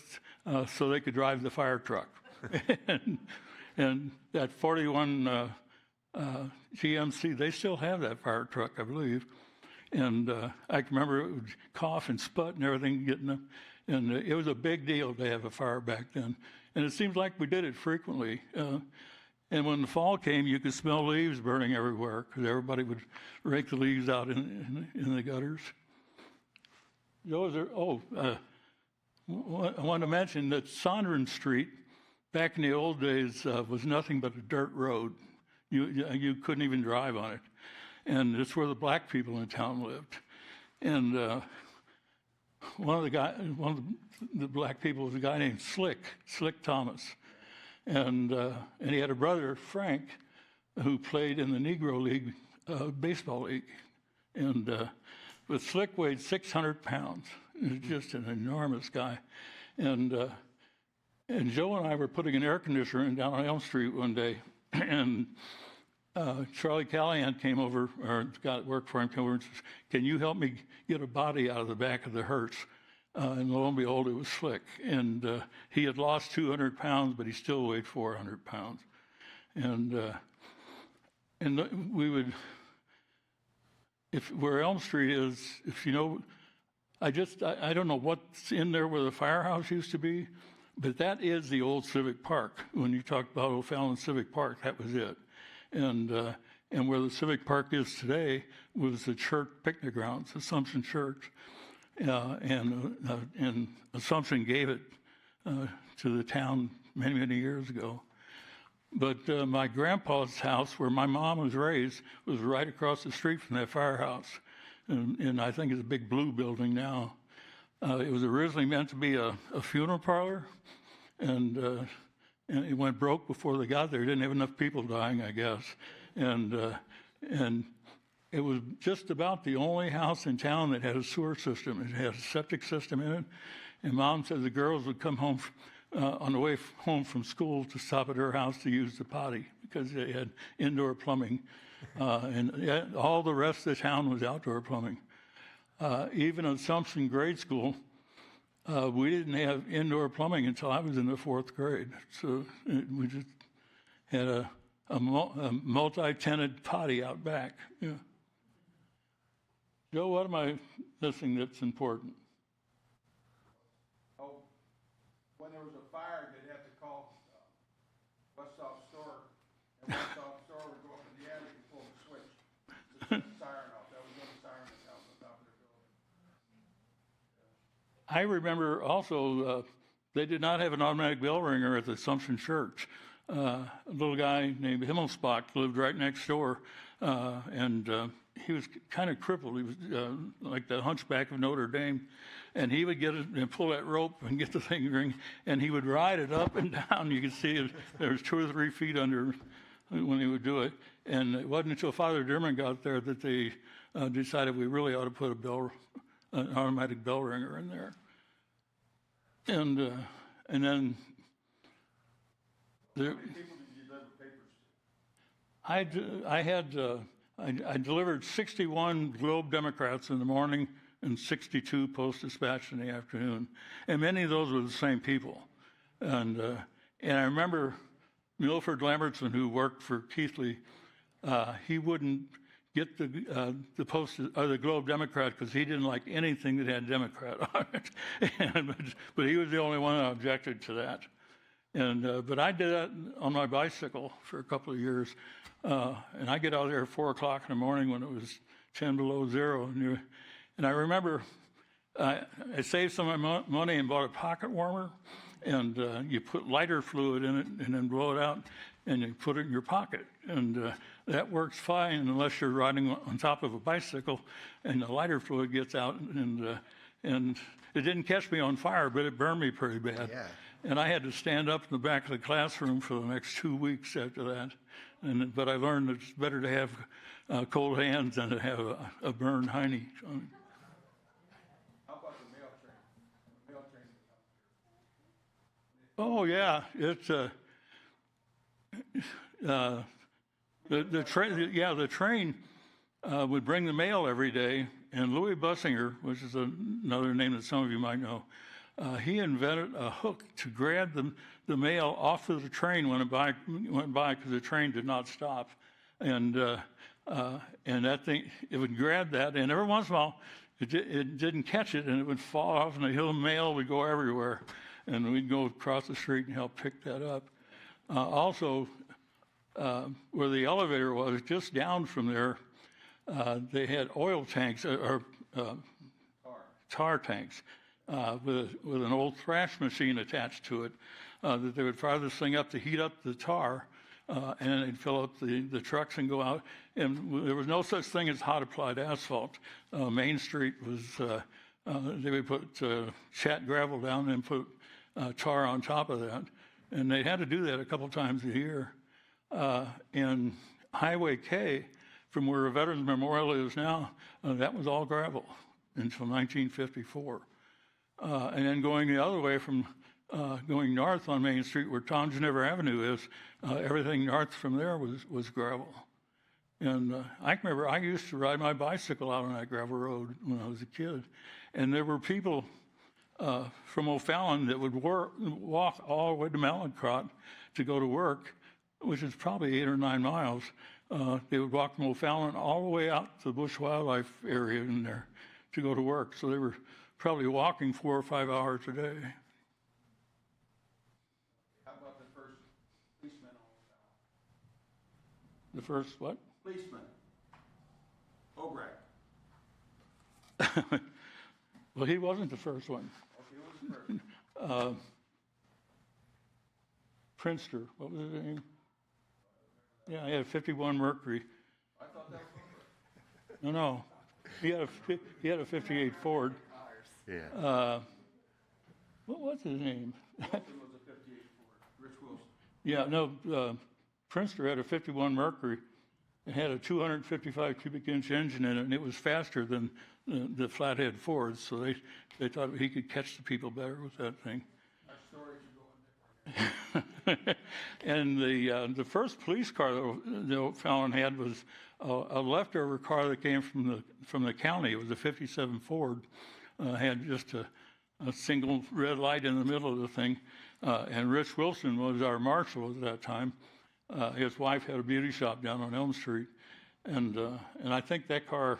so they could drive the fire truck. and that 41 GMC, they still have that fire truck, I believe. And I can remember it would cough and sput and everything getting them. And it was a big deal to have a fire back then. And it seems like we did it frequently. And when the fall came, you could smell leaves burning everywhere because everybody would rake the leaves out in the gutters. I want to mention that Sondren Street, back in the old days, was nothing but a dirt road. You couldn't even drive on it. And it's where the black people in town lived. And one of the black people was a guy named Slick Thomas. And he had a brother, Frank, who played in the Negro League baseball league. But Slick weighed 600 pounds. He was just an enormous guy. And Joe and I were putting an air conditioner in down on Elm Street one day, and Charlie Callahan came over, or the guy that worked for him came over and says, "Can you help me get a body out of the back of the hearse?" And lo and behold, it was Slick. And he had lost 200 pounds, but he still weighed 400 pounds. And we would, where Elm Street is, if you know, I don't know what's in there where the firehouse used to be, but that is the old Civic Park. When you talk about O'Fallon Civic Park, that was it. And where the Civic Park is today was the church picnic grounds, Assumption Church. and Assumption gave it to the town many, many years ago. But my grandpa's house, where my mom was raised, was right across the street from that firehouse. And I think it's a big blue building now. It was originally meant to be a funeral parlor, and it went broke before they got there. It didn't have enough people dying, I guess. And it was just about the only house in town that had a sewer system. It had a septic system in it. And Mom said the girls would come home on the way home from school to stop at her house to use the potty because they had indoor plumbing. And all the rest of the town was outdoor plumbing. Even at Assumption Grade School, we didn't have indoor plumbing until I was in the 4th grade. So we just had a multi-tenant potty out back. Yeah. Joe, what am I missing that's important? Oh, when there was a fire, they'd have to call Westsoft Store, and Westsoft Store would go up in the attic and pull the switch to turn the siren off. That was the only siren that's out on the top of their building. I remember also they did not have an automatic bell ringer at the Assumption Church. A little guy named Himmelsbach lived right next door, and he was kind of crippled. He was like the Hunchback of Notre Dame, and he would get it and pull that rope and get the thing ring, and he would ride it up and down. You could see it, there was 2 or 3 feet under when he would do it, and it wasn't until Father Derman got there that they decided we really ought to put an automatic bell ringer in there. And then there, How many people did you deliver papers to? I delivered 61 Globe Democrats in the morning and 62 Post-Dispatch in the afternoon, and many of those were the same people. And I remember Milford Lambertson, who worked for Keithley, he wouldn't get the Post or the Globe Democrat because he didn't like anything that had Democrat on it. But he was the only one that objected to that. And but I did that on my bicycle for a couple of years, and I get out there at 4 o'clock in the morning when it was 10 below zero, and I remember I saved some of my money and bought a pocket warmer, and you put lighter fluid in it and then blow it out, and you put it in your pocket, and that works fine unless you're riding on top of a bicycle and the lighter fluid gets out, and it didn't catch me on fire, but it burned me pretty bad. Yeah. And I had to stand up in the back of the classroom for the next 2 weeks after that. But I learned that it's better to have cold hands than to have a burned hiney. How about the mail train? The mail train that comes here. Oh yeah, it's the train. Yeah, the train would bring the mail every day, and Louis Bussinger, which is another name that some of you might know, he invented a hook to grab the mail off of the train when it went by because the train did not stop, and that thing, it would grab that, and every once in a while it didn't catch it, and it would fall off, and the hill mail would go everywhere, and we'd go across the street and help pick that up. Also, where the elevator was, just down from there, they had oil tanks or tar tanks with an old thrash machine attached to it that they would fire this thing up to heat up the tar, and then they'd fill up the trucks and go out. And there was no such thing as hot applied asphalt. Main Street was, they would put chat gravel down and put tar on top of that. And they had to do that a couple times a year. And Highway K, from where Veterans Memorial is now, that was all gravel until 1954. And then going the other way from going north on Main Street where Tom Ginnever Avenue is, everything north from there was gravel. And I can remember I used to ride my bicycle out on that gravel road when I was a kid. And there were people from O'Fallon that would walk all the way to Mallinckrodt to go to work, which is probably 8 or 9 miles. They would walk from O'Fallon all the way out to the Bush Wildlife area in there to go to work. So they were probably walking 4 or 5 hours a day. How about the first policeman on The first what? Policeman. Obrecht. Well, he wasn't the first one. Okay, who was the first? Prinster, what was his name? Yeah, he had a 51 Mercury. I thought that was No. He had a 58 Ford. Yeah. What was his name? Wilson was a 58 Ford, Rich Wilson. Yeah, no, Prinster had a 51 Mercury. It had a 255 cubic inch engine in it, and it was faster than the flathead Fords, so they thought he could catch the people better with that thing. Our stories are going different. And the first police car that O'Fallon had was a leftover car that came from the county. It was a 57 Ford. Had just a single red light in the middle of the thing. And Rich Wilson was our marshal at that time. His wife had a beauty shop down on Elm Street. And I think that car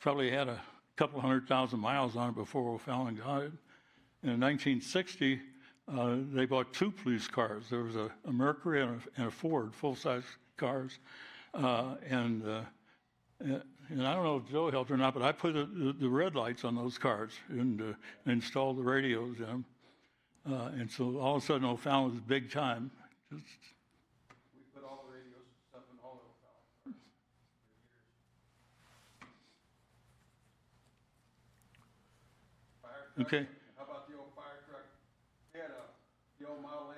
probably had a couple 100,000 miles on it before O'Fallon got it. In 1960, they bought two police cars. There was a Mercury and a Ford, full-size cars. And I don't know if Joe helped or not, but I put the red lights on those cars and installed the radios in them. And so all of a sudden, O'Fallon was big time. We put all the radios and stuff in all of O'Fallon. Fire truck. Okay. How about the old fire truck? They had the old Model A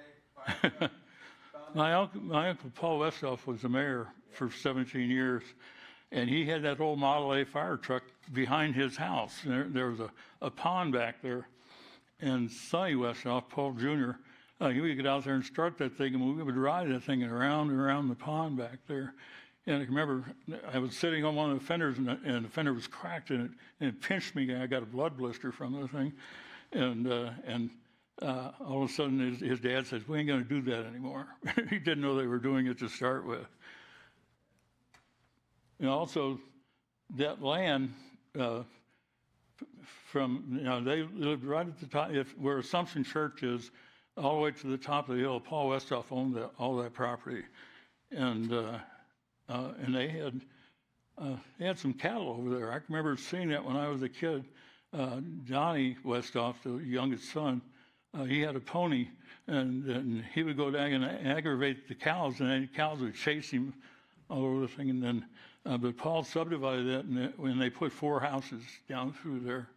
fire truck. My uncle Paul Westhoff was the mayor for 17 years, and he had that old Model A fire truck behind his house. There was a pond back there, and Sonny Westhoff, Paul Jr., he would get out there and start that thing, and we would ride that thing around and around the pond back there. And I remember I was sitting on one of the fenders, and the fender was cracked, and it pinched me. I got a blood blister from the thing, and all of a sudden his dad says, "We ain't going to do that anymore." He didn't know they were doing it to start with. And also, that land they lived right at the top, where Assumption Church is, all the way to the top of the hill. Paul Westhoff owned all that property, and they had some cattle over there. I remember seeing that when I was a kid. Johnny Westhoff, the youngest son, he had a pony, and he would go down and aggravate the cows, and then the cows would chase him all over the thing. And then, but Paul subdivided that, when they put 4 houses down through there.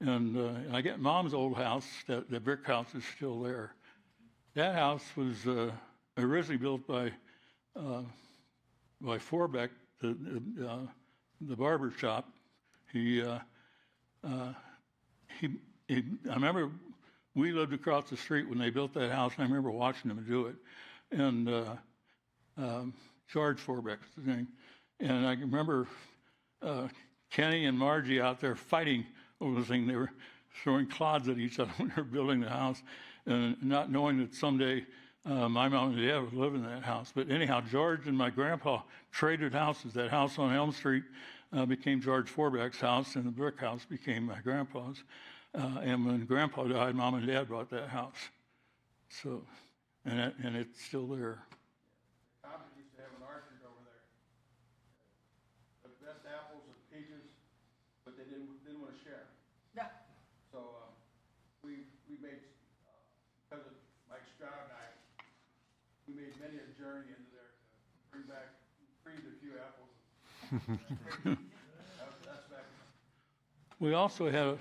And I get Mom's old house, the brick house is still there. That house was originally built by Forbeck, the barber shop. I remember we lived across the street when they built that house, and I remember watching them do it. And George Forbeck was his name. And I remember Kenny and Margie out there fighting over the thing. They were throwing clods at each other when they were building the house, and not knowing that someday my mom and dad would live in that house. But anyhow, George and my grandpa traded houses. That house on Elm Street became George Forbeck's house, and the brick house became my grandpa's. And when Grandpa died, Mom and Dad bought that house. So, and it's still there. Cobbett used to have an orchard over there. The best apples and peaches, but they didn't want to share. Yeah. So we made, because of Mike Stroud and I, we made many a journey into there to bring back, freeze a few apples. That's back. We also had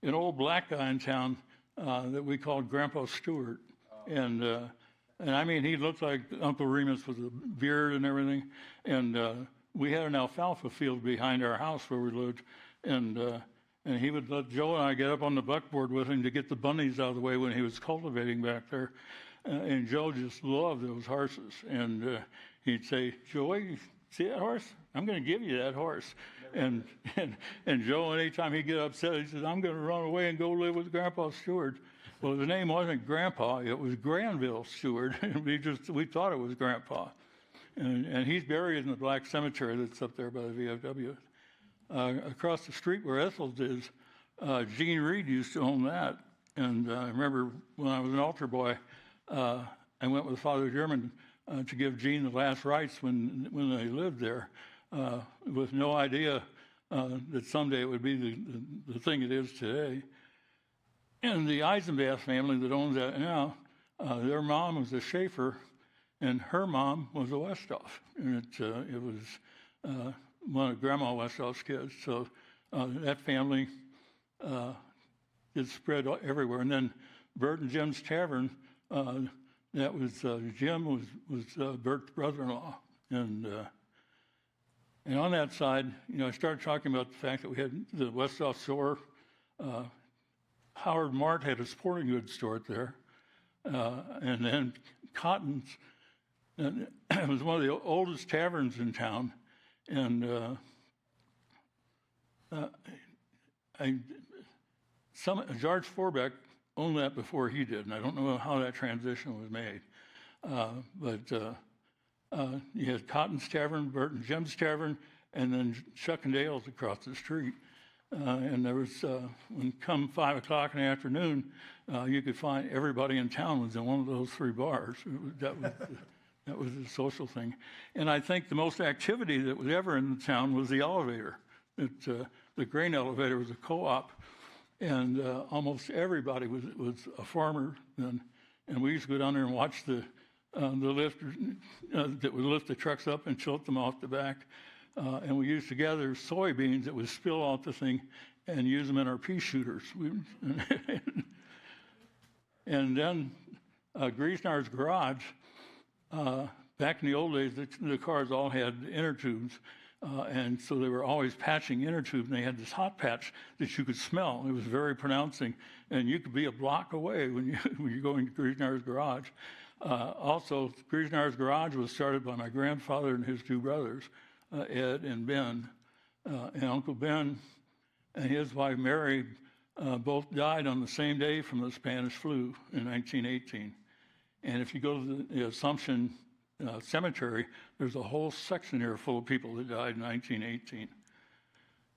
an old black guy in town that we called Grandpa Stewart. And I mean, he looked like Uncle Remus with a beard and everything. And we had an alfalfa field behind our house where we lived. And he would let Joe and I get up on the buckboard with him to get the bunnies out of the way when he was cultivating back there. And Joe just loved those horses. And he'd say, "Joey, see that horse? I'm going to give you that horse." And Joe, anytime he'd get upset, he said, "I'm going to run away and go live with Grandpa Stewart." Well, his name wasn't Grandpa; it was Granville Stewart. we thought it was Grandpa. And he's buried in the black cemetery that's up there by the VFW. Across the street where Ethel's is, Gene Reed used to own that. And I remember when I was an altar boy, I went with Father German to give Gene the last rites when they lived there, with no idea that someday it would be the thing it is today. And the Eisenbath family that owns that now, their mom was a Schaefer, and her mom was a Westhoff. And it was one of Grandma Westhoff's kids. So that family is spread everywhere. And then Bert and Jim's Tavern, that was Jim was Bert's brother-in-law. And on that side, I started talking about the fact that we had the Westhoff store. Howard Mart had a sporting goods store there. And then Cotton's, and it was one of the oldest taverns in town. And George Forbeck owned that before he did, and I don't know how that transition was made. But you had Cotton's Tavern, Bert and Jim's Tavern, and then Chuck and Dale's across the street. And there was, when come 5 o'clock in the afternoon, you could find everybody in town was in one of those three bars. That was a social thing. And I think the most activity that was ever in the town was the elevator. The grain elevator was a co-op, and almost everybody was a farmer. And we used to go down there and watch the lifter that would lift the trucks up and tilt them off the back. And we used to gather soybeans that would spill off the thing and use them in our pea shooters. And then Griesnar's garage, back in the old days, the cars all had inner tubes. And so they were always patching inner tubes, and they had this hot patch that you could smell. It was very pronouncing, and you could be a block away when you're going to Griesnar's garage. Also, Griesnar's garage was started by my grandfather and his two brothers, Ed and Ben. And Uncle Ben and his wife Mary both died on the same day from the Spanish flu in 1918. And if you go to the Assumption Cemetery, there's a whole section here full of people that died in 1918.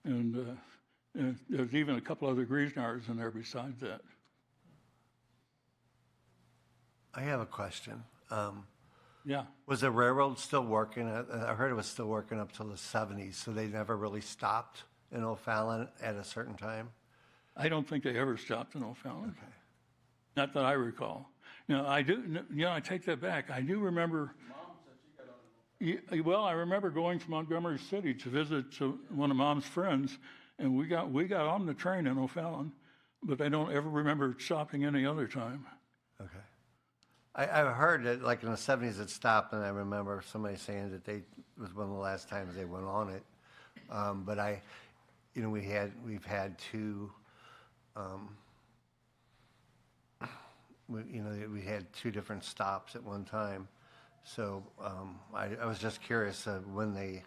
And there's even a couple other Griesnars in there besides that. I have a question. Yeah. Was the railroad still working? I heard it was still working up till the 70s, so they never really stopped in O'Fallon at a certain time? I don't think they ever stopped in O'Fallon. Okay. Not that I recall. No, I do. I take that back. I do remember. Well, I remember going to Montgomery City to visit one of Mom's friends, and we got on the train in O'Fallon, but I don't ever remember stopping any other time. Okay. I've heard that, like in the 70s, it stopped, and I remember somebody saying that it was one of the last times they went on it. But we've had two. We had two different stops at one time. So I was just curious when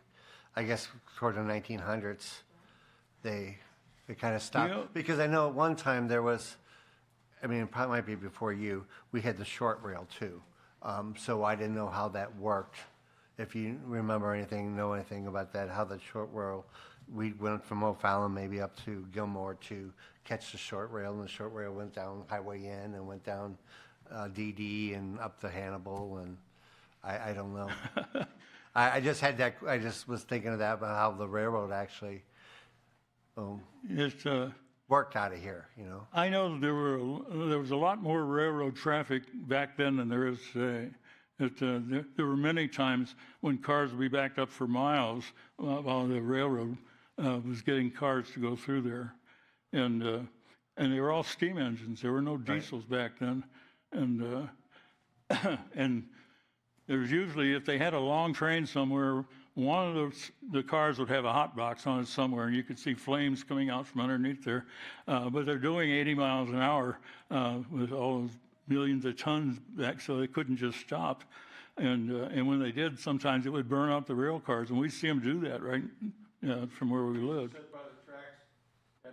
I guess toward the 1900s, they kind of stopped. Because I know at one time there was, it probably might be before you, we had the short rail too. So I didn't know how that worked. If you remember know anything about that, how the short rail, we went from O'Fallon maybe up to Gilmore to catch the short rail, and the short rail went down Highway N and went down DD and up to Hannibal, and I don't know. I just had that. I just was thinking of that, about how the railroad actually worked out of here. I know there was a lot more railroad traffic back then than there is today. There were many times when cars would be backed up for miles while the railroad was getting cars to go through there, and they were all steam engines. There were no diesels back then, and and there was usually, if they had a long train somewhere, one of the cars would have a hot box on it somewhere, and you could see flames coming out from underneath there. But they're doing 80 miles an hour with all those millions of tons back, so they couldn't just stop. And when they did, sometimes it would burn up the rail cars, and we'd see them do that right from where we lived. Sit by the tracks, and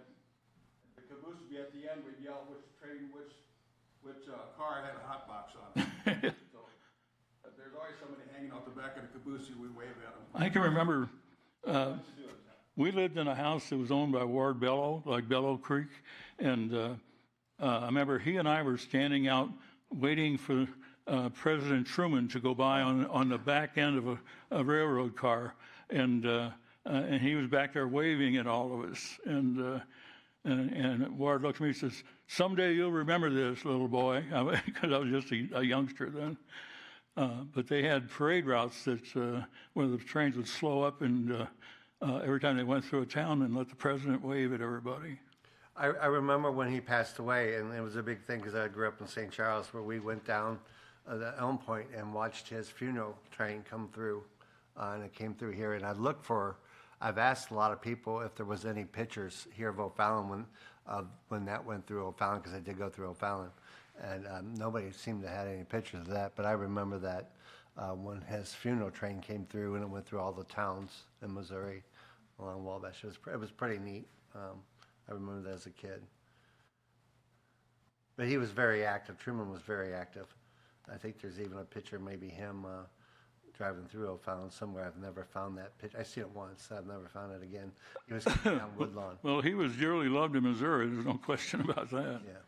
the caboose would be at the end. We'd yell which car had a hot box on it. So there's always somebody hanging off the back of the caboose, and we'd wave at them. I can remember we lived in a house that was owned by Ward Bellow, like Bellow Creek, and I remember he and I were standing out waiting for President Truman to go by on the back end of a railroad car, and and he was back there waving at all of us. And Ward looked at me and says, "Someday you'll remember this, little boy," because I was just a youngster then. But they had parade routes that where the trains would slow up and every time they went through a town and let the president wave at everybody. I remember when he passed away, and it was a big thing because I grew up in St. Charles, where we went down the Elm Point and watched his funeral train come through, and it came through here. And I've asked a lot of people if there was any pictures here of O'Fallon when that went through O'Fallon, because I did go through O'Fallon, and nobody seemed to have any pictures of that. But I remember that when his funeral train came through and it went through all the towns in Missouri along Wabash. It was pretty neat. I remember that as a kid. But he was very active. Truman was very active. I think there's even a picture, maybe him driving through O'Fallon somewhere. I've never found that picture. I've seen it once. I've never found it again. He was coming down Woodlawn. Well, he was dearly loved in Missouri. There's no question about that. Yeah.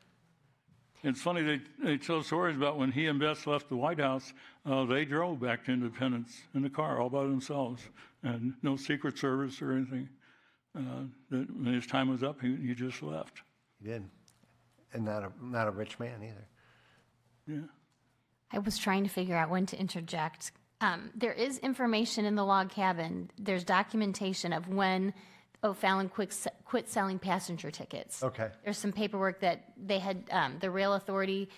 It's funny, they tell stories about when he and Bess left the White House, they drove back to Independence in the car all by themselves, and no Secret Service or anything. When his time was up, he just left. He did. And not a rich man either. Yeah. I was trying to figure out when to interject. There is information in the log cabin. There's documentation of when O'Fallon quit selling passenger tickets. Okay. There's some paperwork that they had, the rail authority,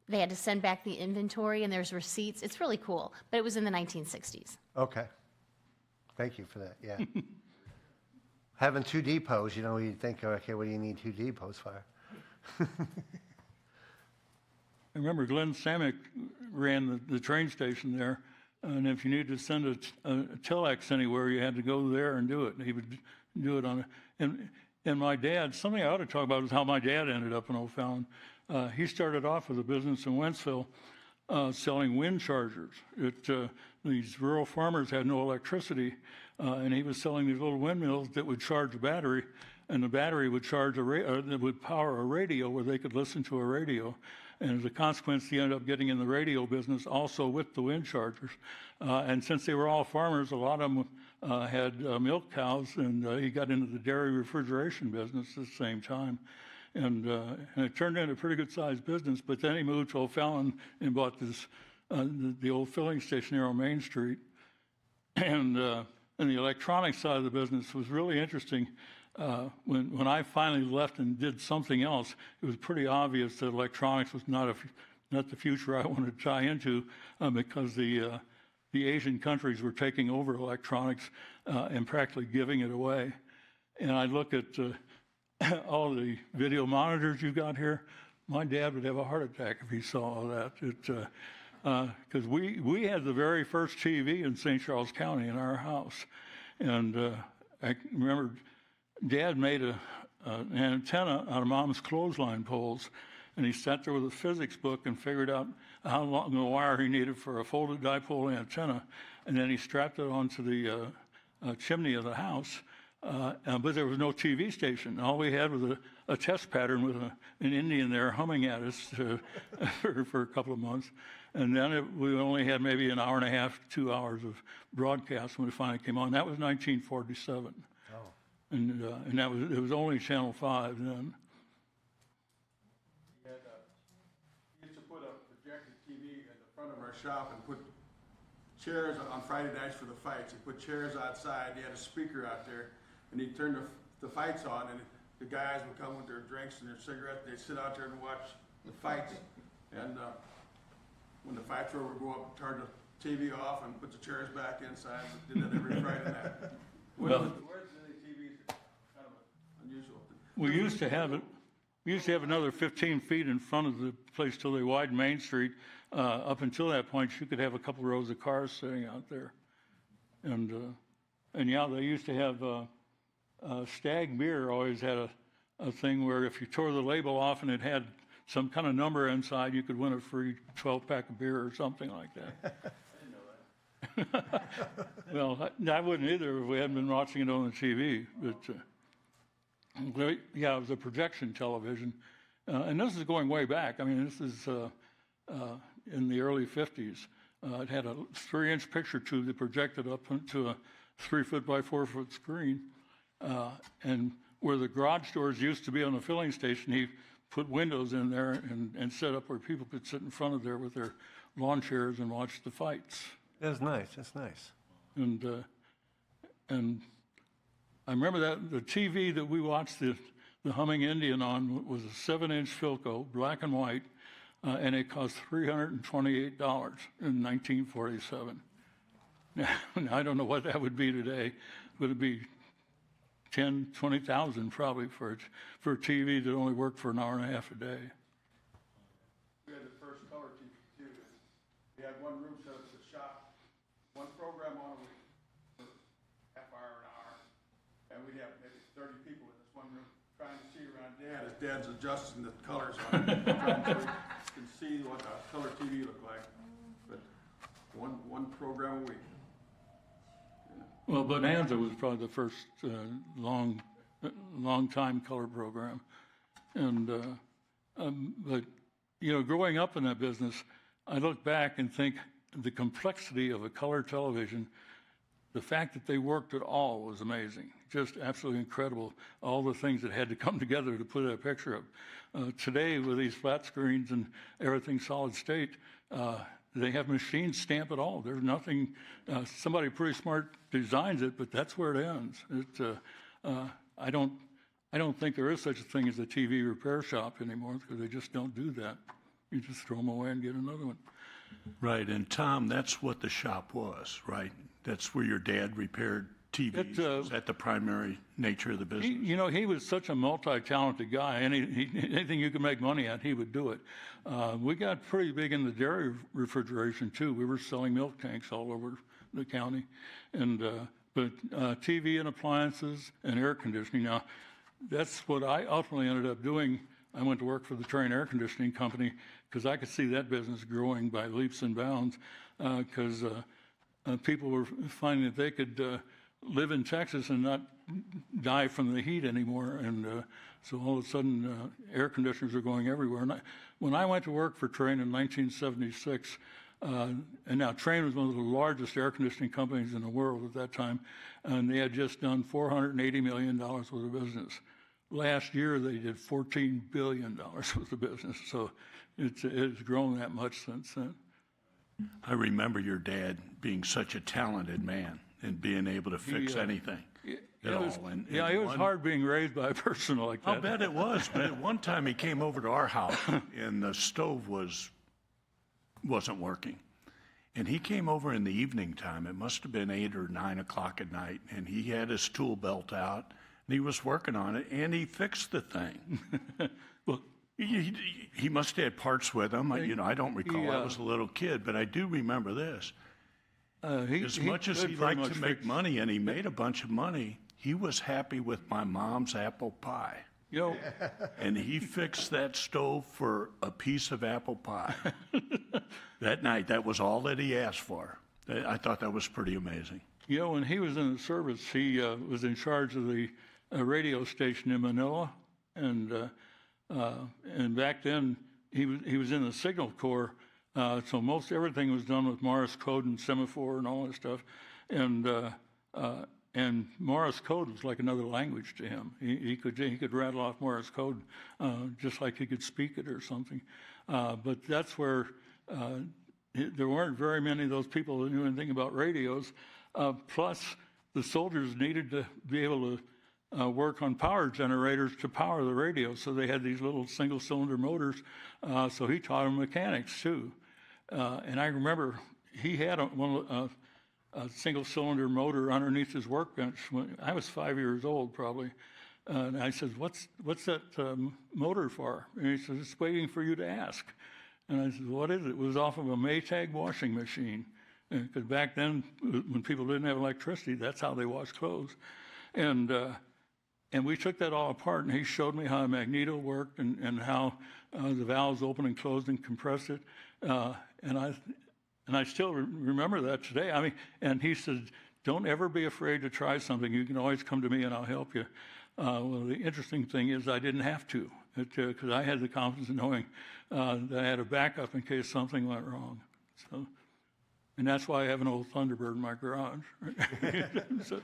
they had to send back the inventory, and there's receipts. It's really cool, but it was in the 1960s. Okay. Thank you for that. Yeah. Having two depots, you'd think, okay, what do you need two depots for? I remember Glenn Samick ran the train station there, and if you needed to send a telex anywhere, you had to go there and do it. And he would do it and my dad, something I ought to talk about is how my dad ended up in O'Fallon. He started off with a business in Wentzville selling wind chargers. These rural farmers had no electricity, and he was selling these little windmills that would charge a battery, and the battery would that would power a radio where they could listen to a radio. And as a consequence, he ended up getting in the radio business also with the wind chargers. And since they were all farmers, a lot of them had milk cows, and he got into the dairy refrigeration business at the same time. And it turned into a pretty good-sized business, but then he moved to O'Fallon and bought this, the old filling station there on Main Street. And the electronics side of the business was really interesting. When I finally left and did something else, it was pretty obvious that electronics was not the future I wanted to tie into, because the Asian countries were taking over electronics and practically giving it away. And I look at all the video monitors you got here. My dad would have a heart attack if he saw all that. Because we had the very first TV in St. Charles County in our house. And I remember Dad made an antenna out of Mom's clothesline poles, and he sat there with a physics book and figured out how long a wire he needed for a folded dipole antenna, and then he strapped it onto the chimney of the house, but there was no TV station. All we had was a test pattern with an Indian there humming at us for a couple of months, and then we only had maybe an hour and a half, 2 hours of broadcast when it finally came on. That was 1947. And it was only Channel 5 then. He used to put a projected TV in the front of our shop and put chairs on Friday nights for the fights. He put chairs outside. He had a speaker out there, and he'd turn the fights on, and the guys would come with their drinks and their cigarettes. They'd sit out there and watch the fights. And when the fights were over, we'd go up and turn the TV off and put the chairs back inside. We did that every Friday night. Well, unusual. we used to have it. We used to have another 15 feet in front of the place till they widened Main Street. Up until that point, you could have a couple rows of cars sitting out there, and yeah, they used to have Stag Beer. Always had a thing where if you tore the label off and it had some kind of number inside, you could win a free 12-pack of beer or something like that. I didn't know that. Well, I wouldn't either if we hadn't been watching it on the TV, but. Yeah, it was a projection television, and this is going way back. I mean, this is in the early 50s. It had a 3-inch picture tube that projected up into 3-foot by 4-foot screen. And where the garage doors used to be on the filling station, he put windows in there and set up where people could sit in front of there with their lawn chairs and watch the fights. That's nice, that's nice. And I remember that the TV that we watched the Humming Indian on was a 7-inch Philco, black and white, and it cost $328 in 1947. Now, I don't know what that would be today, but it'd be 10, 20,000 probably for a TV that only worked for an hour and a half a day. We had the first color TV too. We had one room set up as a shop, one program on a week, for half hour, an hour, and we'd have maybe 30 people in this one room trying to see around Dad as Dad's adjusting the colors on it, trying to can see what a color TV looked like. But one program a week. Well, Bonanza was probably the first long time color program, and but growing up in that business, I look back and think the complexity of a color television, the fact that they worked at all was amazing, just absolutely incredible. All the things that had to come together to put a picture up. Today, with these flat screens and everything solid state. They have machines stamp it all. There's nothing, somebody pretty smart designs it, but that's where it ends. I don't think there is such a thing as a TV repair shop anymore because they just don't do that. You just throw them away and get another one. Right, and Tom, that's what the shop was, right? That's where your dad repaired TVs. Is that the primary nature of the business? He was such a multi-talented guy. Anything you could make money at, he would do it. We got pretty big in the dairy refrigeration too. We were selling milk tanks all over the county, but TV and appliances and air conditioning. Now, that's what I ultimately ended up doing. I went to work for the Trane Air Conditioning Company because I could see that business growing by leaps and bounds because people were finding that they could live in Texas and not die from the heat anymore. And so all of a sudden, air conditioners are going everywhere. And when I went to work for Trane in 1976, and now Trane was one of the largest air conditioning companies in the world at that time, and they had just done $480 million worth of business. Last year, they did $14 billion worth of business. So it's grown that much since then. I remember your dad being such a talented man and being able to fix anything at all. It was hard being raised by a person like that. I'll bet it was. But at one time he came over to our house and the stove wasn't working. And he came over in the evening time. It must have been 8 or 9 o'clock at night. And he had his tool belt out and he was working on it and he fixed the thing. Well, he must have had parts with him. I don't recall. I was a little kid, but I do remember this. As much as he liked to make money, and he made a bunch of money, he was happy with my mom's apple pie. And he fixed that stove for a piece of apple pie. That night, that was all that he asked for. I thought that was pretty amazing. When he was in the service, he was in charge of the radio station in Manila, and back then he was in the Signal Corps. So most everything was done with Morse code and semaphore and all that stuff, and Morse code was like another language to him. He could rattle off Morse code just like he could speak it or something. But that's where there weren't very many of those people that knew anything about radios. Plus, the soldiers needed to be able to work on power generators to power the radio. So they had these little single-cylinder motors. So he taught them mechanics too. And I remember he had a single-cylinder motor underneath his workbench when I was 5 years old, probably. And I said, "What's that motor for?" And he said, "It's waiting for you to ask." And I said, "What is it?" It was off of a Maytag washing machine. Because back then, when people didn't have electricity, that's how they washed clothes. And we took that all apart, and he showed me how a magneto worked and how the valves opened and closed and compressed it. And I still remember that today. And he said, "Don't ever be afraid to try something. You can always come to me and I'll help you." Well, the interesting thing is I didn't have to, because I had the confidence in knowing that I had a backup in case something went wrong. So And that's why I have an old Thunderbird in my garage. So,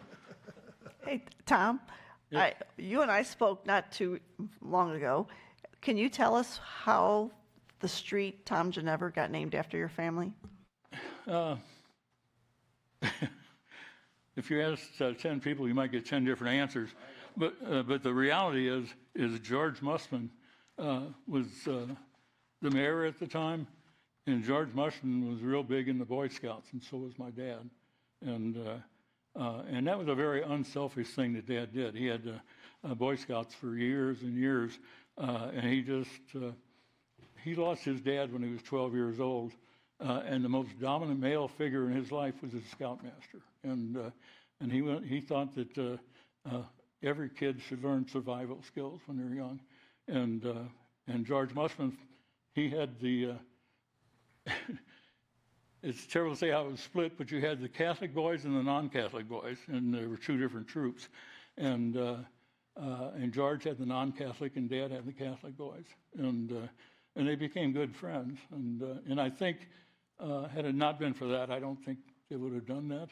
Hey, Tom, you and I spoke not too long ago. Can you tell us how the street Tom Ginnever got named after your family? if you ask 10 people, you might get 10 different answers. But the reality is George Mussman was the mayor at the time, and George Mussman was real big in the Boy Scouts, and so was my dad. And that was a very unselfish thing that Dad did. He had Boy Scouts for years and years, and he lost his dad when he was 12 years old, and the most dominant male figure in his life was his scoutmaster. And he thought that every kid should learn survival skills when they're young. And George Mussman, he had the it's terrible to say how it was split, but you had the Catholic boys and the non-Catholic boys, and there were two different troops. And George had the non-Catholic, and Dad had the Catholic boys, and they became good friends. And I think had it not been for that, I don't think they would have done that.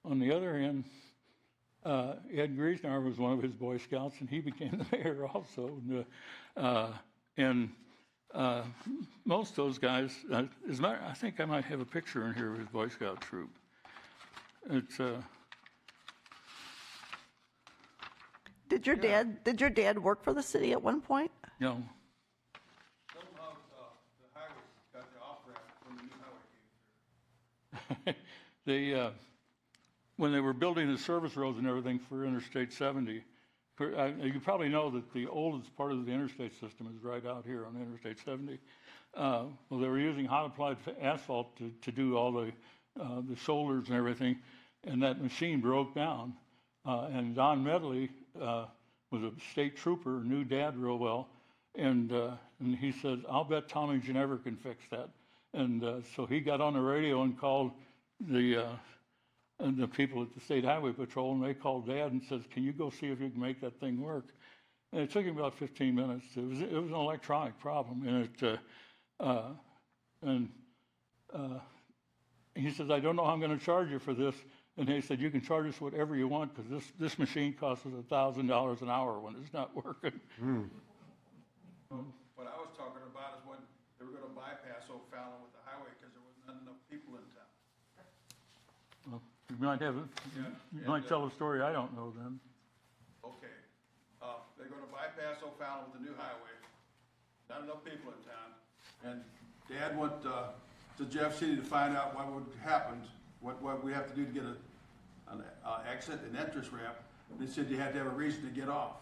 On the other hand, Ed Griesner was one of his Boy Scouts, and he became the mayor also. Most of those guys, as a matter, I think I might have a picture in here of his Boy Scout troop. It's Did your dad work for the city at one point? no, Somehow, the highway got the off-ramp when the new highway came through. when they were building the service roads and everything for Interstate 70, you probably know that the oldest part of the interstate system is right out here on Interstate 70. Well, they were using hot applied asphalt to do all the shoulders and everything, and that machine broke down. And Don Medley was a state trooper, knew Dad real well, and he said, "I'll bet Tommy Ginnever can fix that." And so he got on the radio and called the people at the State Highway Patrol, and they called Dad and says, "Can you go see if you can make that thing work?" And it took him about 15 minutes. It was an electronic problem, and he says, "I don't know how I'm going to charge you for this." And they said, "You can charge us whatever you want, because this machine costs us $1,000 an hour when it's not working." What I was talking about is when they were gonna bypass O'Fallon with the highway because there wasn't enough people in town. Well, you might tell a story I don't know then. Okay, they're gonna bypass O'Fallon with the new highway, not enough people in town. And Dad went to Jeff City to find out what would happen, what we have to do to get an exit and entrance ramp. And they said you had to have a reason to get off.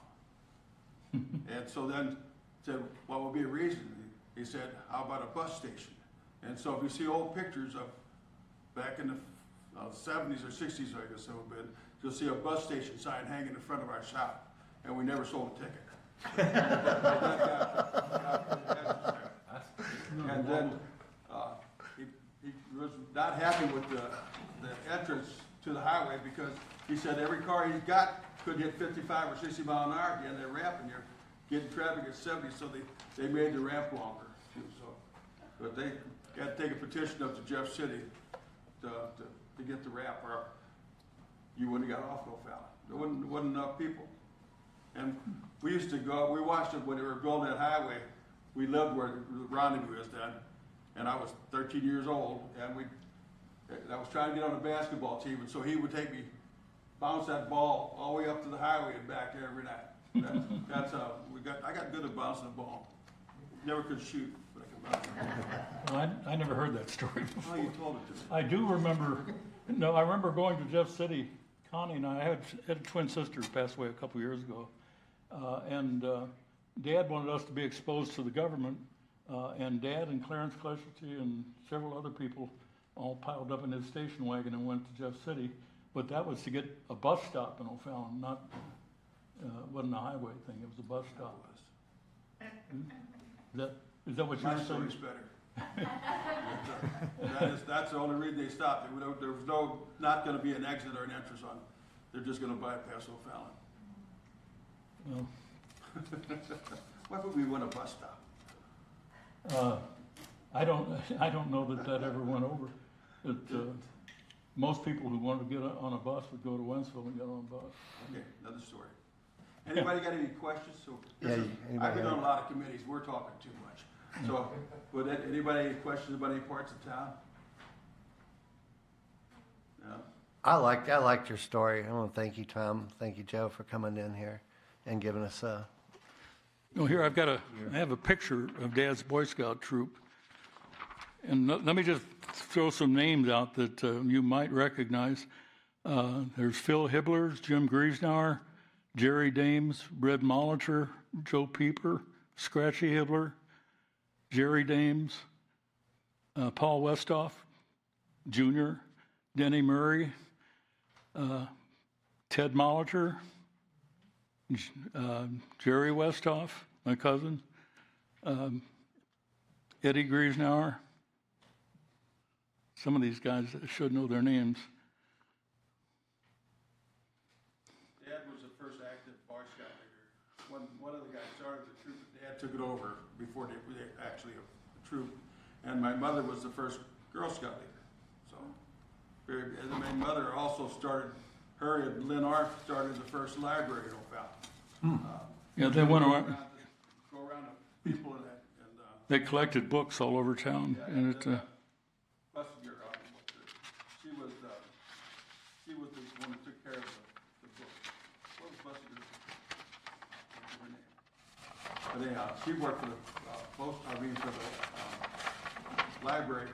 And so then said, what would be a reason? He said, how about a bus station? And so if you see old pictures of back in the 70s or 60s, I guess it would have been, you'll see a bus station sign hanging in front of our shop, and we never sold a ticket. And then he was not happy with the entrance to the highway, because he said every car he's got could hit 55 or 60 mile an hour again, that ramp, and you're getting traffic at 70, so they made the ramp longer too. So, but they got to take a petition up to Jeff City to get the ramp, or you wouldn't have got off O'Fallon. There wasn't enough people. And we used to go, we watched it when they were building that highway. We lived where the rendezvous is then, and I was 13 years old, and I was trying to get on the basketball team, and so he would take me, bounce that ball all the way up to the highway and back every night. That's how I got good at bouncing the ball. Never could shoot, but I could bounce. Well, I never heard that story before. Oh, you told it to me. I do remember, I remember going to Jeff City. Connie and I had a twin sister who passed away a couple years ago. And Dad wanted us to be exposed to the government. And Dad and Clarence Cleschety and several other people all piled up in his station wagon and went to Jeff City. But that was to get a bus stop in O'Fallon, wasn't a highway thing, it was a bus stop. Is that what you were My saying? story's better. That's the only reason they stopped. There was not gonna be an exit or an entrance on. They're just gonna bypass O'Fallon. Well, Why would we want a bus stop? I don't know that ever went over. Most people who wanted to get on a bus would go to Wentzville and get on a bus. Okay, another story. Anybody got any questions? So, Yeah, I've anybody been have on a lot of committees, we're talking too much. So, would anybody any questions about any parts of town? No? I liked your story. I want to thank you, Tom. Thank you, Joe, for coming in here and giving us a. Oh, here, I have a picture of Dad's Boy Scout troop. And let me just throw some names out that you might recognize. There's Phil Hibbler, Jim Griesnauer, Jerry Dames, Red Molitor, Joe Pieper, Scratchy Hibbler, Jerry Dames, Paul Westhoff Jr., Denny Murray, Ted Molitor, Jerry Westhoff, my cousin, Eddie Griesnauer. Some of these guys should know their names. Dad was the first active Boy Scout leader. One of the guys started the troop, but Dad took it over before they actually a troop. And my mother was the first Girl Scout leader. So, and my mother also started, her and Lynn Arf started the first library in O'Fallon. Yeah, they went around. Go around to people in that. And, They collected books all over town, and it. Bussinger, she was the one who took care of the book. What was Bussinger's her name? But anyhow, she worked for the for the library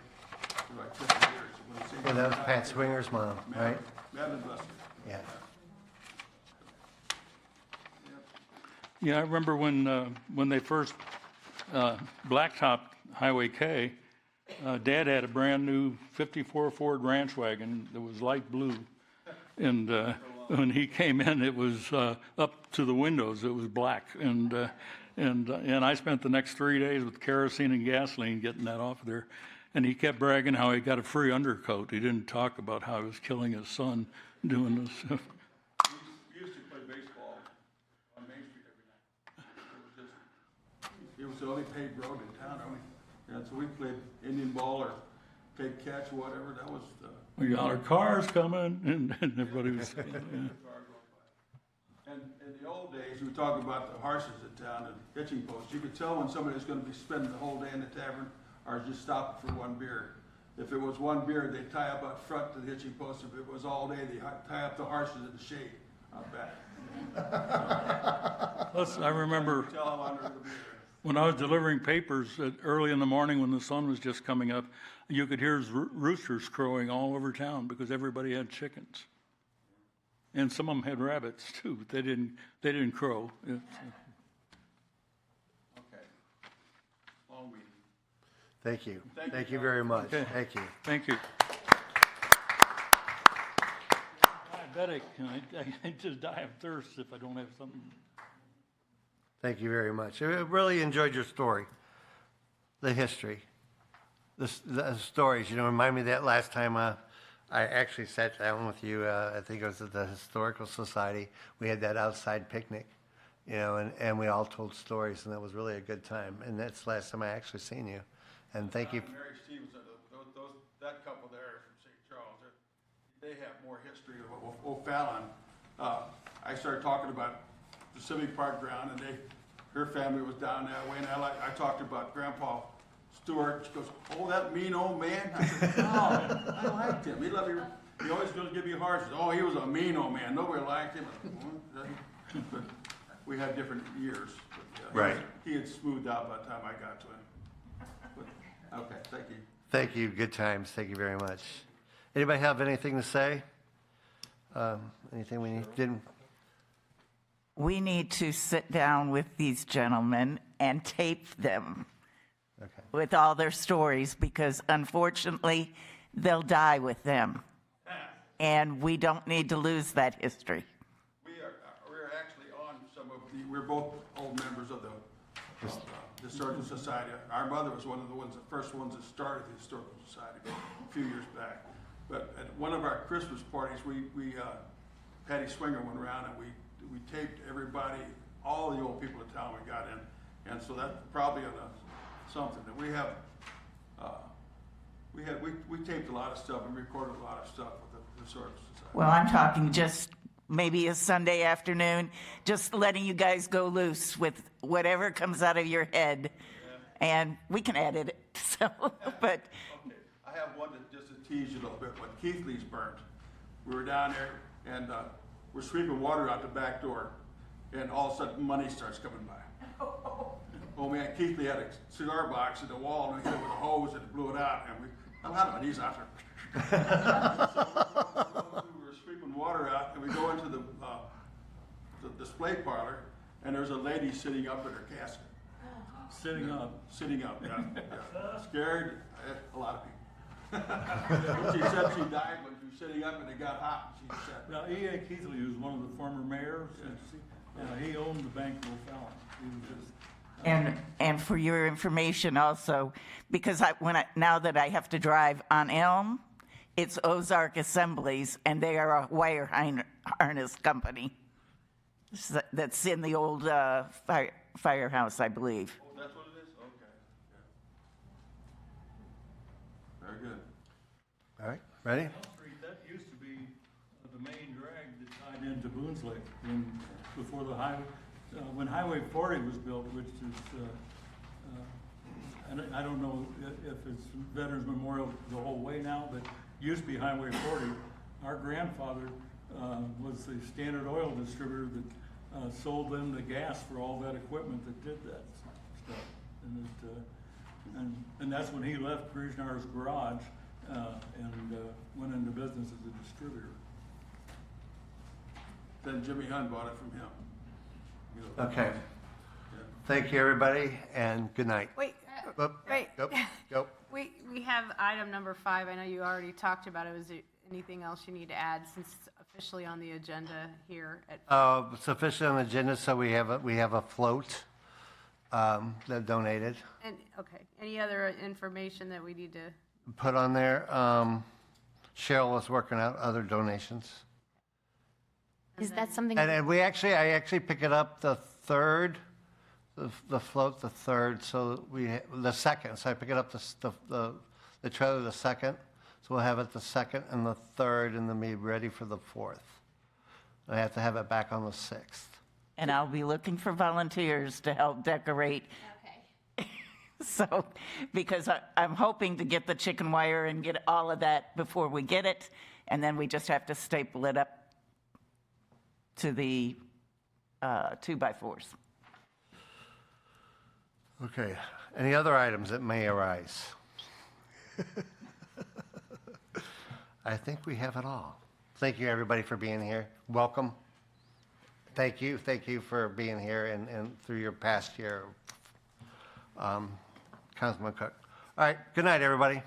for like 50 years. Yeah, that was Pat Swinger's mom, right? Madeline Bussinger. Yeah. Yeah, I remember when they first blacktopped Highway K. Dad had a brand new '54 Ford ranch wagon that was light blue, and when he came in, it was up to the windows. It was black, and I spent the next 3 days with kerosene and gasoline getting that off there. And he kept bragging how he got a free undercoat. He didn't talk about how he was killing his son doing this. We used to play baseball on Main Street every night. It was the only paved road in town. And so we played Indian ball or played catch, whatever. That was the. We got our cars coming, and everybody was. Yeah. And in the old days, we talk about the horses in town and hitching posts. You could tell when somebody was going to be spending the whole day in the tavern or just stopping for one beer. If it was one beer, they'd tie up out front to the hitching post. If it was all day, they'd tie up the horses in the shade out back. I remember. Tell how long they're going to be there. When I was delivering papers early in the morning when the sun was just coming up, you could hear roosters crowing all over town because everybody had chickens. And some of them had rabbits too, but they didn't crow. Okay. Long meeting. Thank you. Thank you, Thank you Tom. very much. Okay. Thank you. Thank you. I bet I just die of thirst if I don't have something. Thank you very much. I really enjoyed your story, the history, the stories. You know, remind me of that last time I actually sat down with you. I think it was at the Historical Society. We had that outside picnic, you know, and we all told stories, and that was really a good time. And that's the last time I actually seen you. And thank you. Mary Stevens, that couple there from St. Charles, they have more history of O'Fallon. I started talking about the Civic Park ground, and her family was down that way, and I talked about Grandpa Stewart. She goes, "Oh, that mean old man." I said, "Oh, I liked him. He always going to give you horses." "Oh, he was a mean old man. Nobody liked him." But we had different years. But, Right. He had smoothed out by the time I got to him. But, okay, thank you. Thank you. Good times. Thank you very much. Anybody have anything to say? Anything we didn't? We need to sit down with these gentlemen and tape them with all their stories because unfortunately they'll die with them. And we don't need to lose that history. We're actually on we're both old members of the Historical Society. Our mother was one of the first ones that started the Historical Society a few years back. But at one of our Christmas parties, Patty Swinger went around and we taped everybody, all the old people in town we got in. And so that's probably something that we have we taped a lot of stuff and recorded a lot of stuff with the Historical Society. Well, I'm talking just maybe a Sunday afternoon, just letting you guys go loose with whatever comes out of your head. And we can edit it, so, but, Okay, I have one that just to tease you a little bit. When Keithley's burnt, we were down there and we're sweeping water out the back door, and all of a sudden money starts coming by. Oh man, Keithley had a cigar box in the wall, and we hit it with a hose and blew it out, and we fell out of it. He's out there. So we were sweeping water out, and we go into the display parlor, and there's a lady sitting up in her casket. Sitting up. Sitting up, yeah. Scared a lot of people. She said she died when she was sitting up and it got hot. She said, Now, E.A. Keithley was one of the former mayors. He owned the Bank of O'Fallon. He was just, and for your information also, because now that I have to drive on Elm, it's Ozark Assemblies, and they are a wire harness company that's in the old firehouse, I believe. oh, that's what it is? Okay. Yeah. Very good. All right, ready? Street, that used to be the main drag that tied into Boone's Lake before the highway, when Highway 40 was built, which is, and I don't know if it's Veterans Memorial the whole way now, but used to be Highway 40. Our grandfather was the Standard Oil distributor that sold them the gas for all that equipment that did that stuff. And that's when he left Grishnaar's garage and went into business as a distributor. Then Jimmy Hunt bought it from him. Okay. Thank you, everybody, and good night. Wait, Oop, wait. Go. We have item number 5. I know you already talked about it. Was there anything else you need to add since it's officially on the agenda here at? It's officially on the agenda, so we have a float that donated. And, okay, any other information that we need to? Put on there. Cheryl was working out other donations. Is that something? And I actually pick it up the third, the float the third, so the second. So I pick it up the trailer the second. So we'll have it the second and the third, and then be ready for the fourth. I have to have it back on the 6th. And I'll be looking for volunteers to help decorate. Okay. So, because I'm hoping to get the chicken wire and get all of that before we get it, and then we just have to staple it up to the 2x4s. Okay. Any other items that may arise? I think we have it all. Thank you, everybody, for being here. Welcome. Thank you for being here and through your past year, Councilman Cook. All right, good night, everybody.